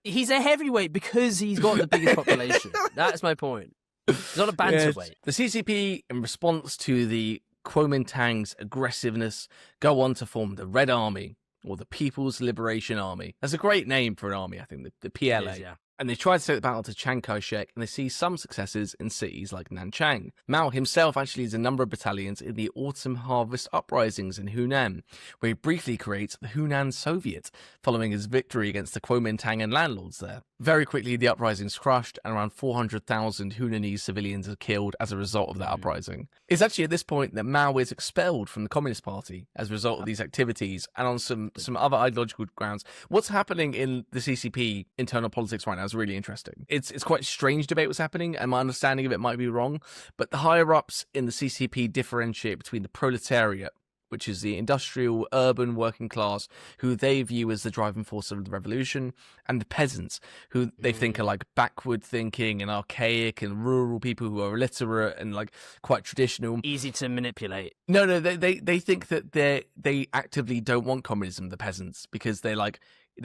He's a heavyweight because he's got the biggest population. That's my point. He's not a bantamweight. The CCP, in response to the Kuomintang's aggressiveness, go on to form the Red Army, or the People's Liberation Army. That's a great name for an army, I think, the PLA. Is, yeah. And they tried to take the battle to Chiang Kai-shek, and they see some successes in cities like Nanchang. Mao himself actually leads a number of battalions in the autumn harvest uprisings in Hunan, where he briefly creates the Hunan Soviet, following his victory against the Kuomintang and landlords there. Very quickly, the uprisings crushed, and around 400,000 Hunanese civilians are killed as a result of that uprising. It's actually at this point that Mao is expelled from the Communist Party as a result of these activities, and on some other ideological grounds. What's happening in the CCP internal politics right now is really interesting. It's quite a strange debate what's happening, and my understanding of it might be wrong, but the higher-ups in the CCP differentiate between the proletariat, which is the industrial, urban working class, who they view as the driving force of the revolution, and the peasants, who they think are like backward thinking and archaic and rural people who are illiterate and like quite traditional. Easy to manipulate. No, they think that they actively don't want communism, the peasants, because they're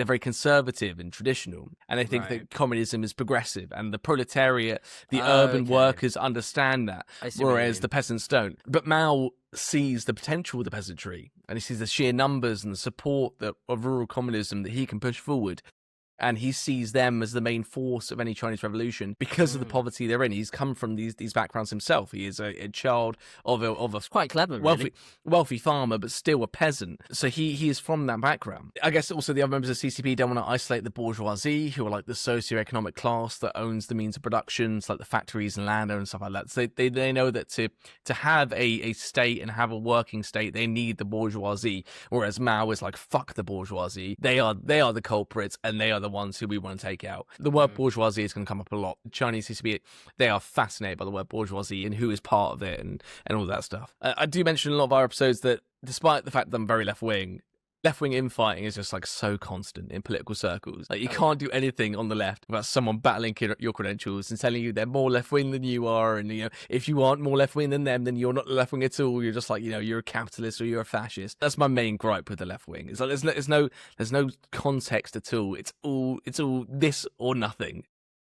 very conservative and traditional, and they think that communism is progressive, and the proletariat, the urban workers understand that, whereas the peasants don't. But Mao sees the potential of the peasantry, and he sees the sheer numbers and the support of rural communism that he can push forward. And he sees them as the main force of any Chinese revolution because of the poverty they're in. He's come from these backgrounds himself. He is a child of a quite clever, wealthy farmer, but still a peasant. So he is from that background. I guess also the other members of CCP don't want to isolate the bourgeoisie, who are like the socioeconomic class that owns the means of production, like the factories and land and stuff like that. So they know that to have a state and have a working state, they need the bourgeoisie. Whereas Mao is like, fuck the bourgeoisie. They are the culprits, and they are the ones who we want to take out. The word bourgeoisie is going to come up a lot. Chinese CCP, they are fascinated by the word bourgeoisie and who is part of it and all that stuff. I do mention in a lot of our episodes that despite the fact that I'm very left-wing infighting is just like so constant in political circles. Like you can't do anything on the left without someone battling your credentials and telling you they're more left-wing than you are, and if you aren't more left-wing than them, then you're not left-wing at all. You're just like, you're a capitalist or you're a fascist. That's my main gripe with the left-wing. It's like there's no context at all. It's all this or nothing.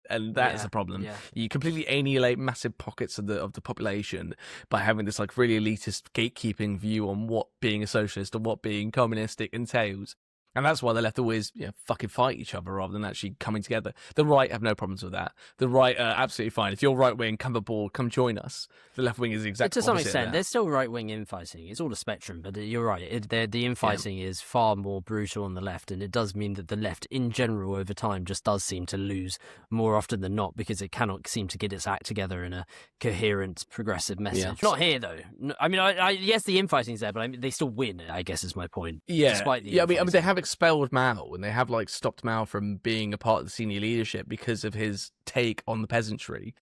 And that is a problem. Yeah. You completely annihilate massive pockets of the population by having this like really elitist gatekeeping view on what being a socialist or what being communistic entails. And that's why the left always fucking fight each other rather than actually coming together. The right have no problems with that. The right are absolutely fine. If you're right wing, come aboard, come join us. The left wing is exactly to some extent. There's still right wing infighting. It's all a spectrum, but you're right. The infighting is far more brutal on the left, and it does mean that the left in general over time just does seem to lose more often than not because it cannot seem to get its act together in a coherent, progressive message. Yeah. Not here though. I mean, yes, the infighting's there, but they still win. I guess is my point. Yeah, despite the I mean, they have expelled Mao, and they have like stopped Mao from being a part of the senior leadership because of his take on the peasantry.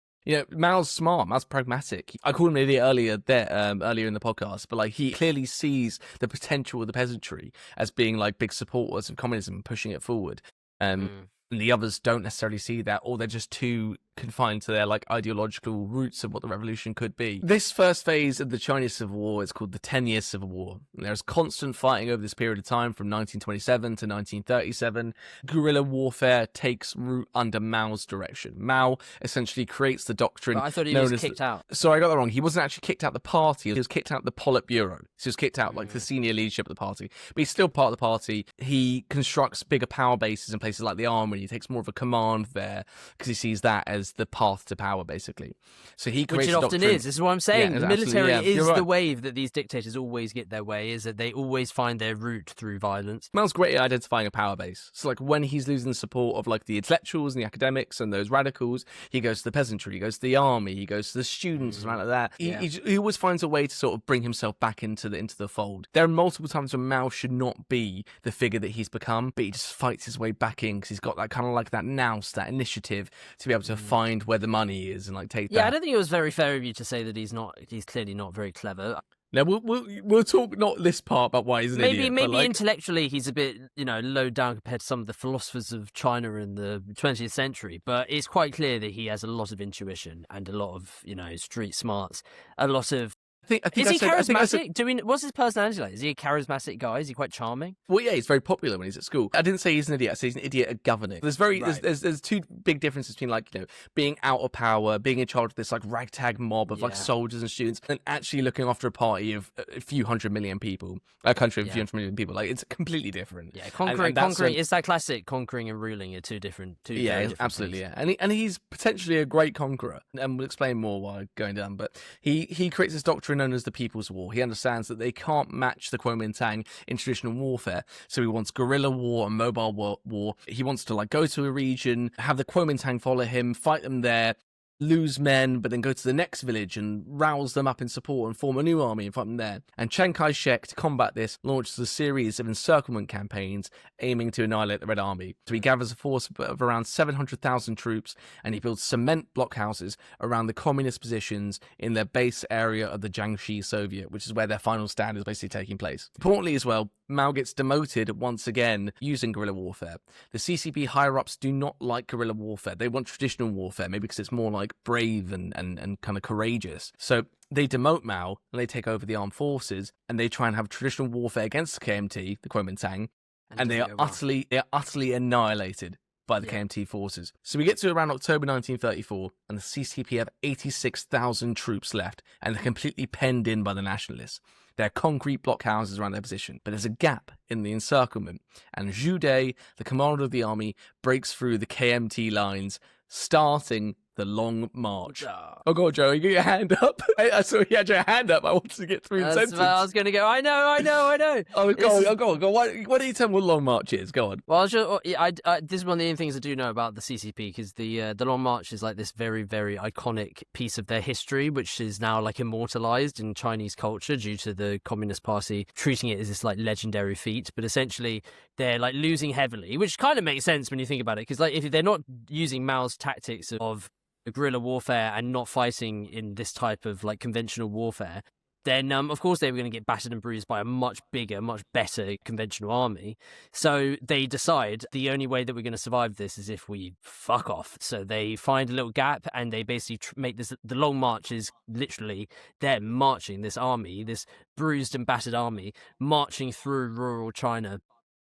Mao's smart, Mao's pragmatic. I called him an idiot earlier in the podcast, but like he clearly sees the potential of the peasantry as being like big supporters of communism and pushing it forward. And the others don't necessarily see that, or they're just too confined to their like ideological roots of what the revolution could be. This first phase of the Chinese Civil War is called the 10-year Civil War. There's constant fighting over this period of time from 1927 to 1937. Guerrilla warfare takes root under Mao's direction. Mao essentially creates the doctrine. But I thought he was kicked out. Sorry, I got that wrong. He wasn't actually kicked out the party. He was kicked out the Politburo. So he was kicked out like the senior leadership of the party. But he's still part of the party. He constructs bigger power bases in places like the army. He takes more of a command there because he sees that as the path to power, basically. So he creates which it often is. This is what I'm saying. Yeah, the military is the way that these dictators always get their way, is that they always find their route through violence. Mao's great at identifying a power base. So like when he's losing the support of like the intellectuals and the academics and those radicals, he goes to the peasantry, he goes to the army, he goes to the students and something like that. He always finds a way to sort of bring himself back into the fold. There are multiple times when Mao should not be the figure that he's become, but he just fights his way back in because he's got that kind of like that nous, that initiative to be able to find where the money is and like take that. Yeah, I don't think it was very fair of you to say that he's clearly not very clever. Now we'll talk not this part about why he's an idiot. Maybe like, intellectually he's a bit low down compared to some of the philosophers of China in the 20th century, but it's quite clear that he has a lot of intuition and a lot of street smarts, a lot of. Is he charismatic? What's his personality like? Is he a charismatic guy? Is he quite charming? Well, yeah, he's very popular when he's at school. I didn't say he's an idiot. I said he's an idiot at governing. There's two big differences between being out of power, being in charge of this like ragtag mob of like soldiers and students, and actually looking after a party of a few hundred million people, a country of a few hundred million people. Like it's completely different. Yeah, conquering. It's that classic conquering and ruling are two different. Absolutely. Yeah, and he's potentially a great conqueror, and we'll explain more while going down. But he creates this doctrine known as the People's War. He understands that they can't match the Kuomintang in traditional warfare, so he wants guerrilla war and mobile war. He wants to go to a region, have the Kuomintang follow him, fight them there, lose men, but then go to the next village and rouse them up in support and form a new army and fight them there. And Chiang Kai-shek, to combat this, launches a series of encirclement campaigns aiming to annihilate the Red Army. So he gathers a force of around 700,000 troops, and he builds cement blockhouses around the communist positions in their base area of the Jiangxi Soviet, which is where their final stand is basically taking place. Importantly as well, Mao gets demoted once again using guerrilla warfare. The CCP higher-ups do not like guerrilla warfare. They want traditional warfare, maybe because it's more brave and kind of courageous. So they demote Mao and they take over the armed forces and they try and have traditional warfare against the KMT, the Kuomintang, and they are utterly annihilated by the KMT forces. So we get to around October 1934, and the CCP have 86,000 troops left, and they're completely penned in by the nationalists. There are concrete blockhouses around their position, but there's a gap in the encirclement, and Zhu Dai, the commander of the army, breaks through the KMT lines, starting the Long March. Oh, God, Joe, you got your hand up? I saw you had your hand up. I wanted to get through the sentence. I was going to go, I know. Oh, go on. Why don't you tell me what Long March is? Go on. Well, this is one of the only things I do know about the CCP, because the Long March is like this very, very iconic piece of their history, which is now like immortalized in Chinese culture due to the Communist Party treating it as this like legendary feat. But essentially, they're like losing heavily, which kind of makes sense when you think about it, because like if they're not using Mao's tactics of guerrilla warfare and not fighting in this type of like conventional warfare, then of course they were going to get battered and bruised by a much bigger, much better conventional army. So they decide the only way that we're going to survive this is if we fuck off. So they find a little gap, and they basically make this. The Long March is literally them marching this army, this bruised and battered army, marching through rural China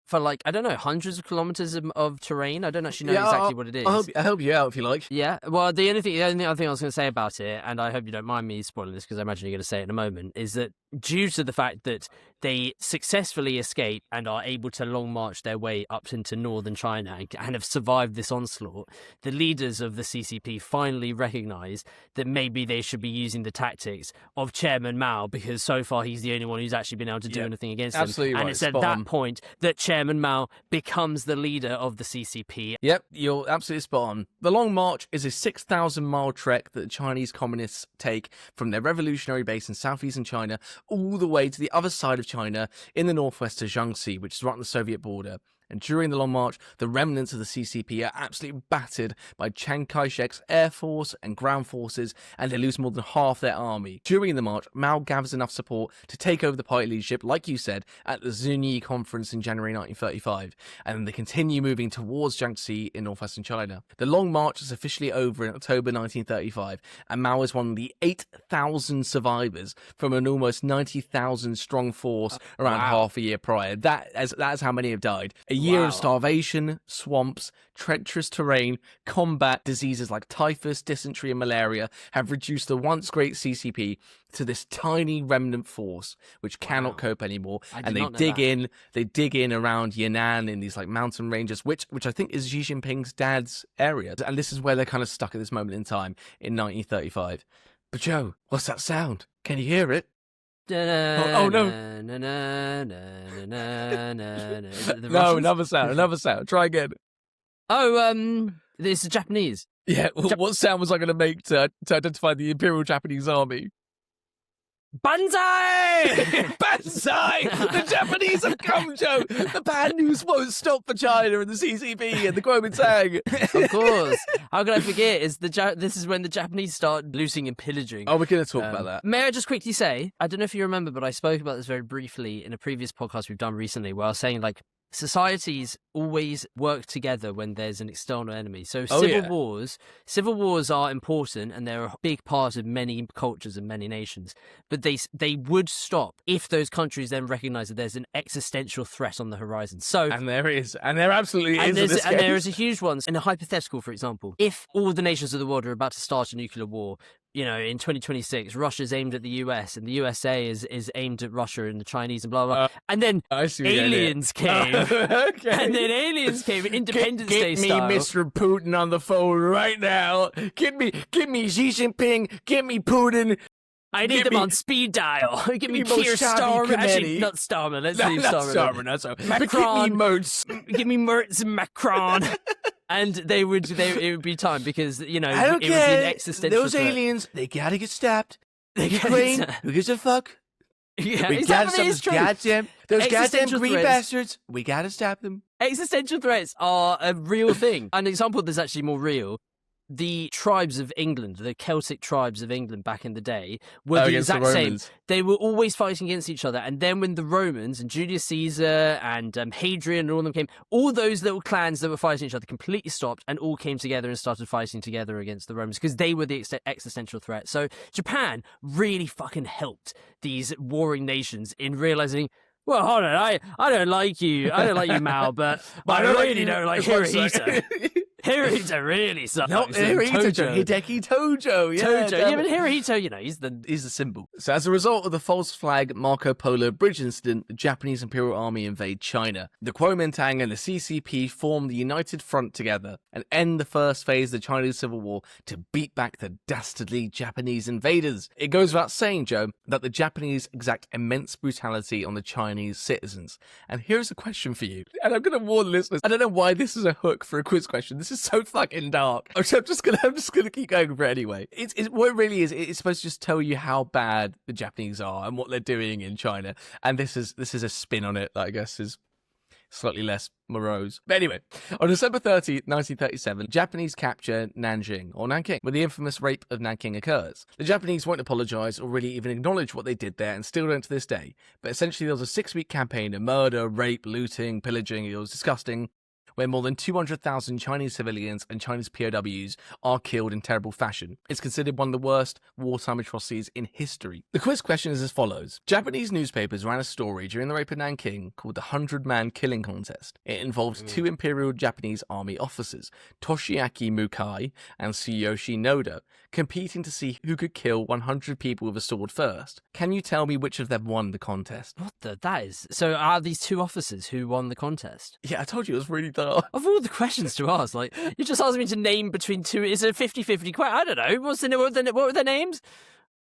for like, I don't know, hundreds of kilometers of terrain. I don't actually know exactly what it is. I'll help you out if you like. Yeah, well, the only other thing I was going to say about it, and I hope you don't mind me spoiling this because I imagine you're going to say it in a moment, is that due to the fact that they successfully escape and are able to long march their way up into northern China and have survived this onslaught, the leaders of the CCP finally recognise that maybe they should be using the tactics of Chairman Mao, because so far he's the only one who's actually been able to do anything against them. Absolutely right. And it's at that point that Chairman Mao becomes the leader of the CCP. Yep, you're absolutely spot on. The Long March is a 6,000-mile trek that the Chinese communists take from their revolutionary base in southeastern China all the way to the other side of China in the northwest to Jiangxi, which is right on the Soviet border. And during the Long March, the remnants of the CCP are absolutely battered by Chiang Kai-shek's air force and ground forces, and they lose more than half their army. During the march, Mao gathers enough support to take over the party leadership, like you said, at the Zunyi conference in January 1935, and then they continue moving towards Jiangxi in northwestern China. The Long March is officially over in October 1935, and Mao is one of the 8,000 survivors from an almost 90,000 strong force around half a year prior. That's how many have died. A year of starvation, swamps, treacherous terrain, combat, diseases like typhus, dysentery, and malaria have reduced the once great CCP to this tiny remnant force which cannot cope anymore. And they dig in around Hunan in these like mountain ranges, which I think is Xi Jinping's dad's area. And this is where they're kind of stuck at this moment in time in 1935. But Joe, what's that sound? Can you hear it? Oh no! No, another sound. Try again. Oh, it's the Japanese. Yeah, what sound was I going to make to identify the Imperial Japanese Army? Banzai! Banzai! The Japanese have come, Joe! The bad news won't stop for China and the CCP and the Kuomintang. Of course. How can I forget? This is when the Japanese start looting and pillaging. Oh, we're going to talk about that. May I just quickly say, I don't know if you remember, but I spoke about this very briefly in a previous podcast we've done recently, where I was saying, like, societies always work together when there's an external enemy. So civil wars are important, and they're a big part of many cultures and many nations. But they would stop if those countries then recognise that there's an existential threat on the horizon. And there absolutely is. And there is a huge one. In a hypothetical, for example, if all the nations of the world are about to start a nuclear war, you know, in 2026, Russia's aimed at the US, and the USA is aimed at Russia and the Chinese and blah, blah, blah. And then aliens came. Okay. And then aliens came, Independence Day style. Get me Mr. Putin on the phone right now. Get me Xi Jinping. Get me Putin. I need them on speed dial. Give me Keir Starmer. Actually, not Starmer. Let's leave Starmer. That's all. Macron. Give me Mertz. Give me Mertz and Macron. And it would be time, because, you know, it would be an existential threat. Aliens, they gotta get stopped. Ukraine, who gives a fuck? Yeah, we gotta stop those goddamn green bastards. We gotta stop them. Existential threats are a real thing. An example that's actually more real: the tribes of England, the Celtic tribes of England back in the day, were the exact same. They were always fighting against each other. And then when the Romans and Julius Caesar and Hadrian and all of them came, all those little clans that were fighting each other completely stopped and all came together and started fighting together against the Romans, because they were the existential threat. So Japan really fucking helped these warring nations in realizing, Well, hold on. I don't like you. I don't like you, Mao, but I really don't like Hirohito. Hirohito really sucks. Not Hirohito, Hideki Tojo. Yeah, Tojo. Yeah, but Hirohito, you know, he's the symbol. So as a result of the false flag Marco Polo bridge incident, the Japanese Imperial Army invade China. The Kuomintang and the CCP form the United Front together and end the first phase of the Chinese Civil War to beat back the dastardly Japanese invaders. It goes without saying, Joe, that the Japanese exact immense brutality on the Chinese citizens. And here's a question for you, and I'm going to warn listeners, I don't know why this is a hook for a quiz question. This is so fucking dark. I'm just gonna keep going for it anyway. It's what it really is. It's supposed to just tell you how bad the Japanese are and what they're doing in China. And this is a spin on it that I guess is slightly less morose. But anyway, on December 30th, 1937, Japanese capture Nanjing, or Nanking, where the infamous rape of Nanking occurs. The Japanese won't apologise or really even acknowledge what they did there, and still don't to this day. But essentially there was a 6-week campaign of murder, rape, looting, pillaging. It was disgusting, where more than 200,000 Chinese civilians and Chinese POWs are killed in terrible fashion. It's considered one of the worst wartime atrocities in history. The quiz question is as follows. Japanese newspapers ran a story during the rape of Nanking called the 100-Man Killing Contest. It involved two Imperial Japanese Army officers, Toshiaki Mukai and Tsuyoshi Noda, competing to see who could kill 100 people with a sword first. Can you tell me which of them won the contest? What the? That is... So are these two officers who won the contest? Yeah, I told you it was really dark. Of all the questions to ask, like, you just asked me to name between two. Is it a 50-50 question? I don't know. What were their names?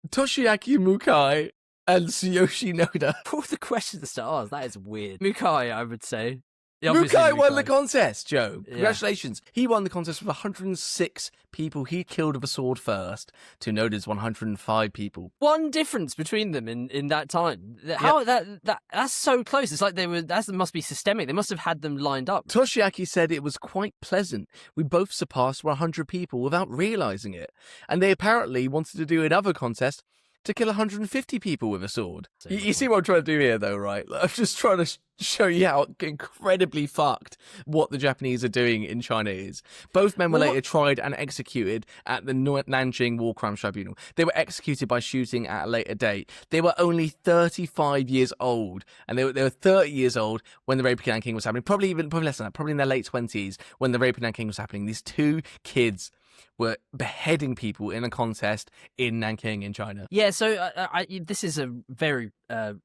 Toshiaki Mukai and Tsuyoshi Noda. What were the questions to ask? That is weird. Mukai, I would say. Mukai won the contest, Joe. Yeah. Congratulations. He won the contest with 106 people he killed with a sword first to Noda's 105 people. One difference between them in that time. How that's so close. It's like that must be systemic. They must have had them lined up. Toshiaki said it was quite pleasant. We both surpassed 100 people without realising it. And they apparently wanted to do another contest to kill 150 people with a sword. You see what I'm trying to do here, though, right? I'm just trying to show you how incredibly fucked what the Japanese are doing in China is. Both men were later tried and executed at the Nanjing War Crimes Tribunal. They were executed by shooting at a later date. They were only 35 years old, and they were 30 years old when the rape of Nanking was happening. Probably less than that. Probably in their late 20s when the rape of Nanking was happening. These two kids were beheading people in a contest in Nanking in China. Yeah, so this is a very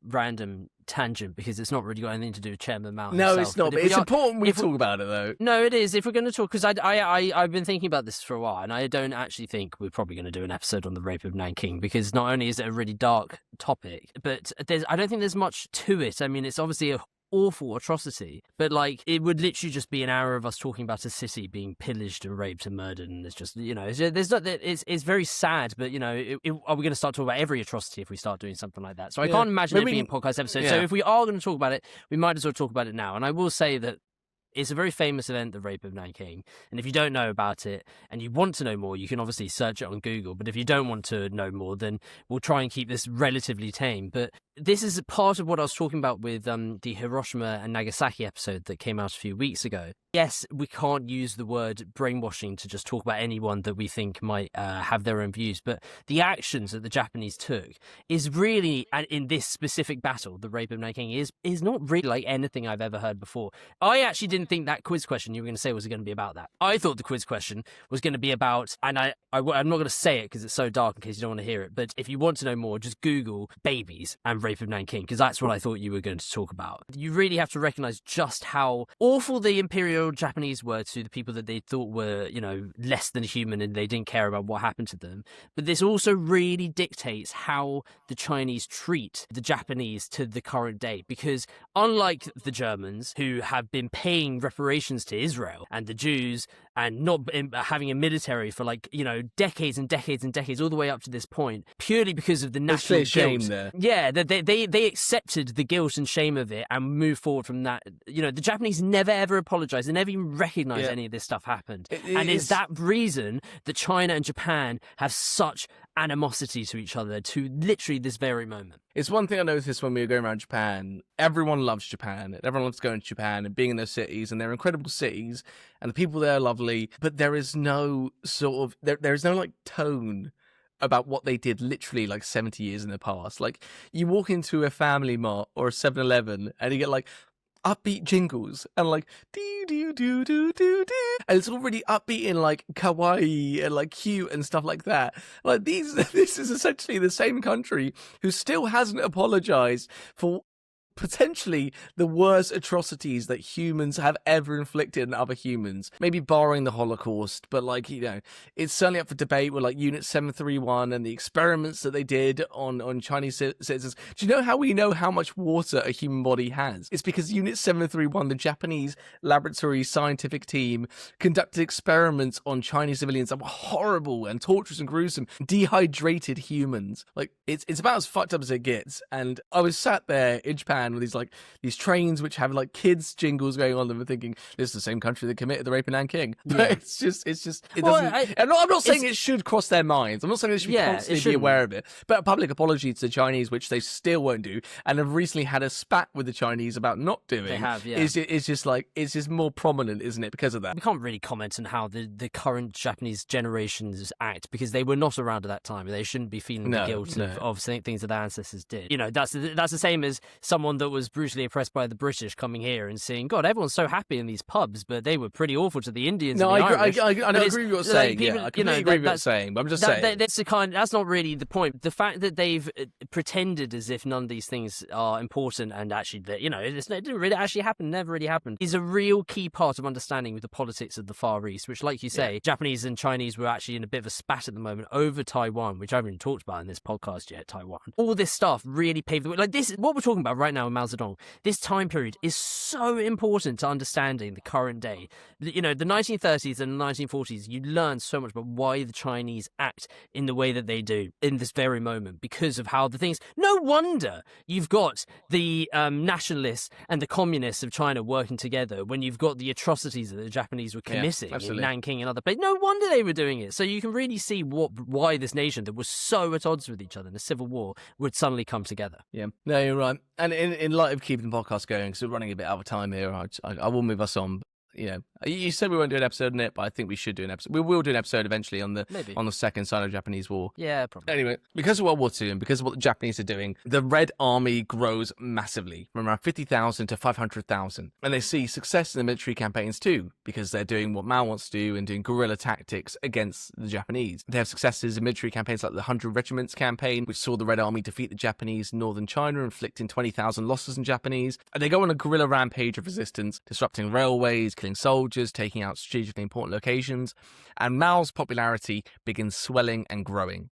random tangent because it's not really got anything to do with Chairman Mao himself. No, it's not, but it's important we talk about it, though. No, it is. If we're going to talk, because I've been thinking about this for a while, and I don't actually think we're probably going to do an episode on the rape of Nanking, because not only is it a really dark topic, but I don't think there's much to it. I mean, it's obviously a awful atrocity, but like it would literally just be an hour of us talking about a city being pillaged and raped and murdered, and it's just, you know, it's very sad, but you know, are we going to start talking about every atrocity if we start doing something like that? So I can't imagine it being a podcast episode. So if we are going to talk about it, we might as well talk about it now. And I will say that it's a very famous event, the rape of Nanking. And if you don't know about it and you want to know more, you can obviously search it on Google. But if you don't want to know more, then we'll try and keep this relatively tame. But this is part of what I was talking about with the Hiroshima and Nagasaki episode that came out a few weeks ago. Yes, we can't use the word brainwashing to just talk about anyone that we think might have their own views. But the actions that the Japanese took is really, and in this specific battle, the rape of Nanking, is not really like anything I've ever heard before. I actually didn't think that quiz question you were going to say was going to be about that. I thought the quiz question was going to be about, and I'm not going to say it because it's so dark in case you don't want to hear it, but if you want to know more, just Google babies and rape of Nanking, because that's what I thought you were going to talk about. You really have to recognize just how awful the Imperial Japanese were to the people that they thought were, you know, less than human, and they didn't care about what happened to them. But this also really dictates how the Chinese treat the Japanese to the current day, because unlike the Germans, who have been paying reparations to Israel and the Jews and not having a military for, like, you know, decades and decades and decades, all the way up to this point, purely because of the national shame guilt. there. Yeah, they accepted the guilt and shame of it and moved forward from that. You know, the Japanese never ever apologized. They never even recognized any of this stuff happened. It's that reason that China and Japan have such animosity to each other to literally this very moment. It's one thing I noticed when we were going around Japan. Everyone loves Japan. Everyone loves going to Japan and being in those cities, and they're incredible cities, and the people there are lovely, but there is no sort of, there is no like tone about what they did literally like 70 years in the past. Like, you walk into a Family Mart or a 7-Eleven and you get like upbeat jingles and like do do do do do do, and it's already upbeat and like kawaii and like cute and stuff like that. Like this is essentially the same country who still hasn't apologized for potentially the worst atrocities that humans have ever inflicted on other humans, maybe barring the Holocaust, but like, you know, it's certainly up for debate with like Unit 731 and the experiments that they did on Chinese citizens. Do you know how we know how much water a human body has? It's because Unit 731, the Japanese laboratory scientific team, conducted experiments on Chinese civilians that were horrible and torturous and gruesome, dehydrated humans. Like, it's about as fucked up as it gets. And I was sat there in Japan with these trains which have like kids jingles going on them and thinking, this is the same country that committed the rape in Nanking. But it's just it doesn't. I'm not saying it should cross their minds. I'm not saying they should constantly be aware of it. But a public apology to the Chinese, which they still won't do, and have recently had a spat with the Chinese about not doing. They have, is just more prominent, isn't it, because of that? We can't really comment on how the current Japanese generations act, because they were not around at that time. They shouldn't be feeling the guilt of things that their ancestors did. You know, that's the same as someone that was brutally oppressed by the British coming here and saying, God, everyone's so happy in these pubs, but they were pretty awful to the Indians. No, and the I Irish. agree with what you're saying. People, I completely agree with what you're saying, but I'm just saying. That's not really the point. The fact that they've pretended as if none of these things are important and actually, that, you know, it didn't really actually happen, never really happened, is a real key part of understanding with the politics of the Far East, which, like you say, Japanese and Chinese were actually in a bit of a spat at the moment over Taiwan, which I haven't even talked about in this podcast yet, Taiwan. All this stuff really paved the way. Like, this, what we're talking about right now in Mao Zedong, this time period is so important to understanding the current day. You know, the 1930s and the 1940s, you learn so much about why the Chinese act in the way that they do in this very moment, because of how the things... No wonder you've got the nationalists and the communists of China working together when you've got the atrocities that the Japanese were committing in Nanking and other places. No wonder they were doing it. So you can really see why this nation that was so at odds with each other in a civil war would suddenly come together. Yeah, no, you're right. And in light of keeping the podcast going, because we're running a bit out of time here, I will move us on. You know, you said we won't do an episode on it, but I think we should do an episode. We will do an episode eventually on the second Sino-Japanese War. Yeah, probably. Anyway, because of World War II and because of what the Japanese are doing, the Red Army grows massively, from around 50,000 to 500,000. And they see success in the military campaigns too, because they're doing what Mao wants to do and doing guerrilla tactics against the Japanese. They have successes in military campaigns like the 100 Regiments campaign, which saw the Red Army defeat the Japanese in northern China, inflicting 20,000 losses on Japanese. And they go on a guerrilla rampage of resistance, disrupting railways, killing soldiers, taking out strategically important locations, and Mao's popularity begins swelling and growing.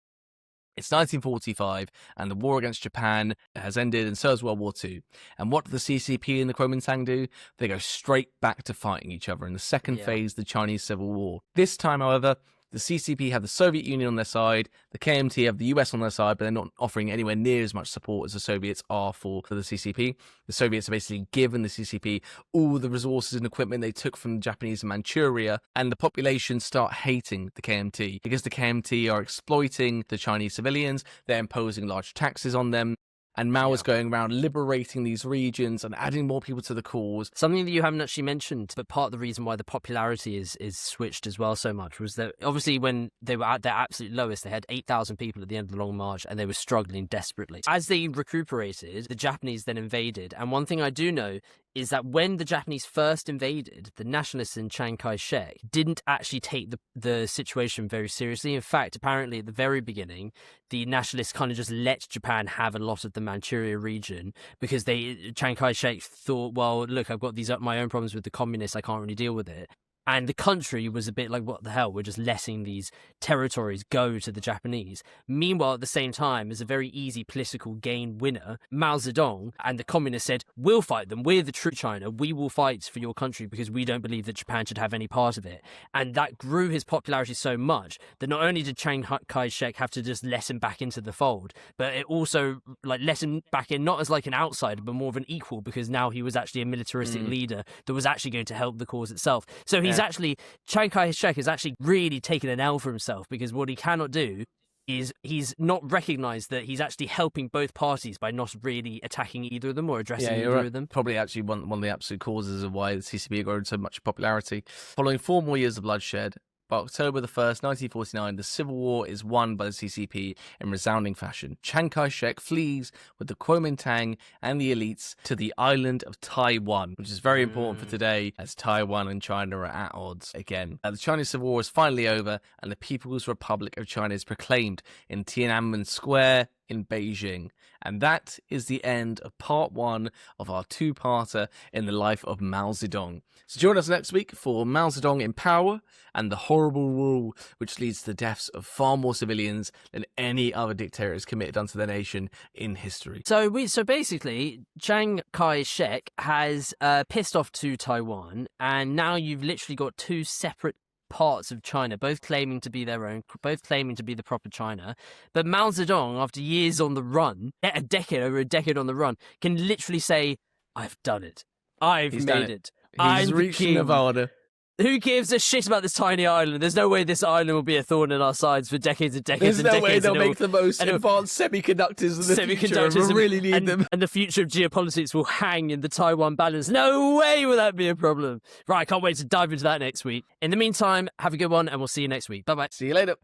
It's 1945, and the war against Japan has ended, and so has World War II. And what do the CCP and the Kuomintang do? They go straight back to fighting each other in the second phase of the Chinese Civil War. This time, however, the CCP have the Soviet Union on their side, the KMT have the US on their side, but they're not offering anywhere near as much support as the Soviets are for the CCP. The Soviets are basically given the CCP all the resources and equipment they took from the Japanese in Manchuria, and the population start hating the KMT because the KMT are exploiting the Chinese civilians, they're imposing large taxes on them. And Mao is going around liberating these regions and adding more people to the cause. Something that you haven't actually mentioned, but part of the reason why the popularity is switched as well so much was that obviously when they were at their absolute lowest, they had 8,000 people at the end of the Long March and they were struggling desperately. As they recuperated, the Japanese then invaded. And one thing I do know is that when the Japanese first invaded, the nationalists in Chiang Kai-shek didn't actually take the situation very seriously. In fact, apparently at the very beginning, the nationalists kind of just let Japan have a lot of the Manchuria region because Chiang Kai-shek thought, well, look, I've got my own problems with the communists, I can't really deal with it. And the country was a bit like, what the hell, we're just letting these territories go to the Japanese. Meanwhile, at the same time, as a very easy political gain winner, Mao Zedong and the communists said, we'll fight them, we're the true China, we will fight for your country because we don't believe that Japan should have any part of it. And that grew his popularity so much that not only did Chiang Kai-shek have to just let him back into the fold, but it also let him back in, not as like an outsider, but more of an equal, because now he was actually a militaristic leader that was actually going to help the cause itself. So Chiang Kai-shek has actually really taken an L for himself, because what he cannot do is he's not recognised that he's actually helping both parties by not really attacking either of them or addressing either of them. Probably actually one of the absolute causes of why the CCP grown so much popularity. Following 4 more years of bloodshed, By October the 1st, 1949, the civil war is won by the CCP in resounding fashion. Chiang Kai-shek flees with the Kuomintang and the elites to the island of Taiwan, which is very important for today as Taiwan and China are at odds again. The Chinese Civil War is finally over and the People's Republic of China is proclaimed in Tiananmen Square in Beijing. And that is the end of part 1 of our two-parter in the life of Mao Zedong. So join us next week for Mao Zedong in power and the horrible rule which leads to the deaths of far more civilians than any other dictator has committed unto the nation in history. So basically, Chiang Kai-shek has pissed off to Taiwan, and now you've literally got two separate parts of China, both claiming to be their own, both claiming to be the proper China. But Mao Zedong, after years on the run, over a decade on the run, can literally say, I've done it. He's made it. He's reached Nevada. Who gives a shit about this tiny island? There's no way this island will be a thorn in our sides for decades and decades and decades. There's no way they'll make the most advanced semiconductors in the future. We'll really need them. And the future of geopolitics will hang in the Taiwan balance. No way will that be a problem. Right, I can't wait to dive into that next week. In the meantime, have a good one, and we'll see you next week. Bye-bye. See you later.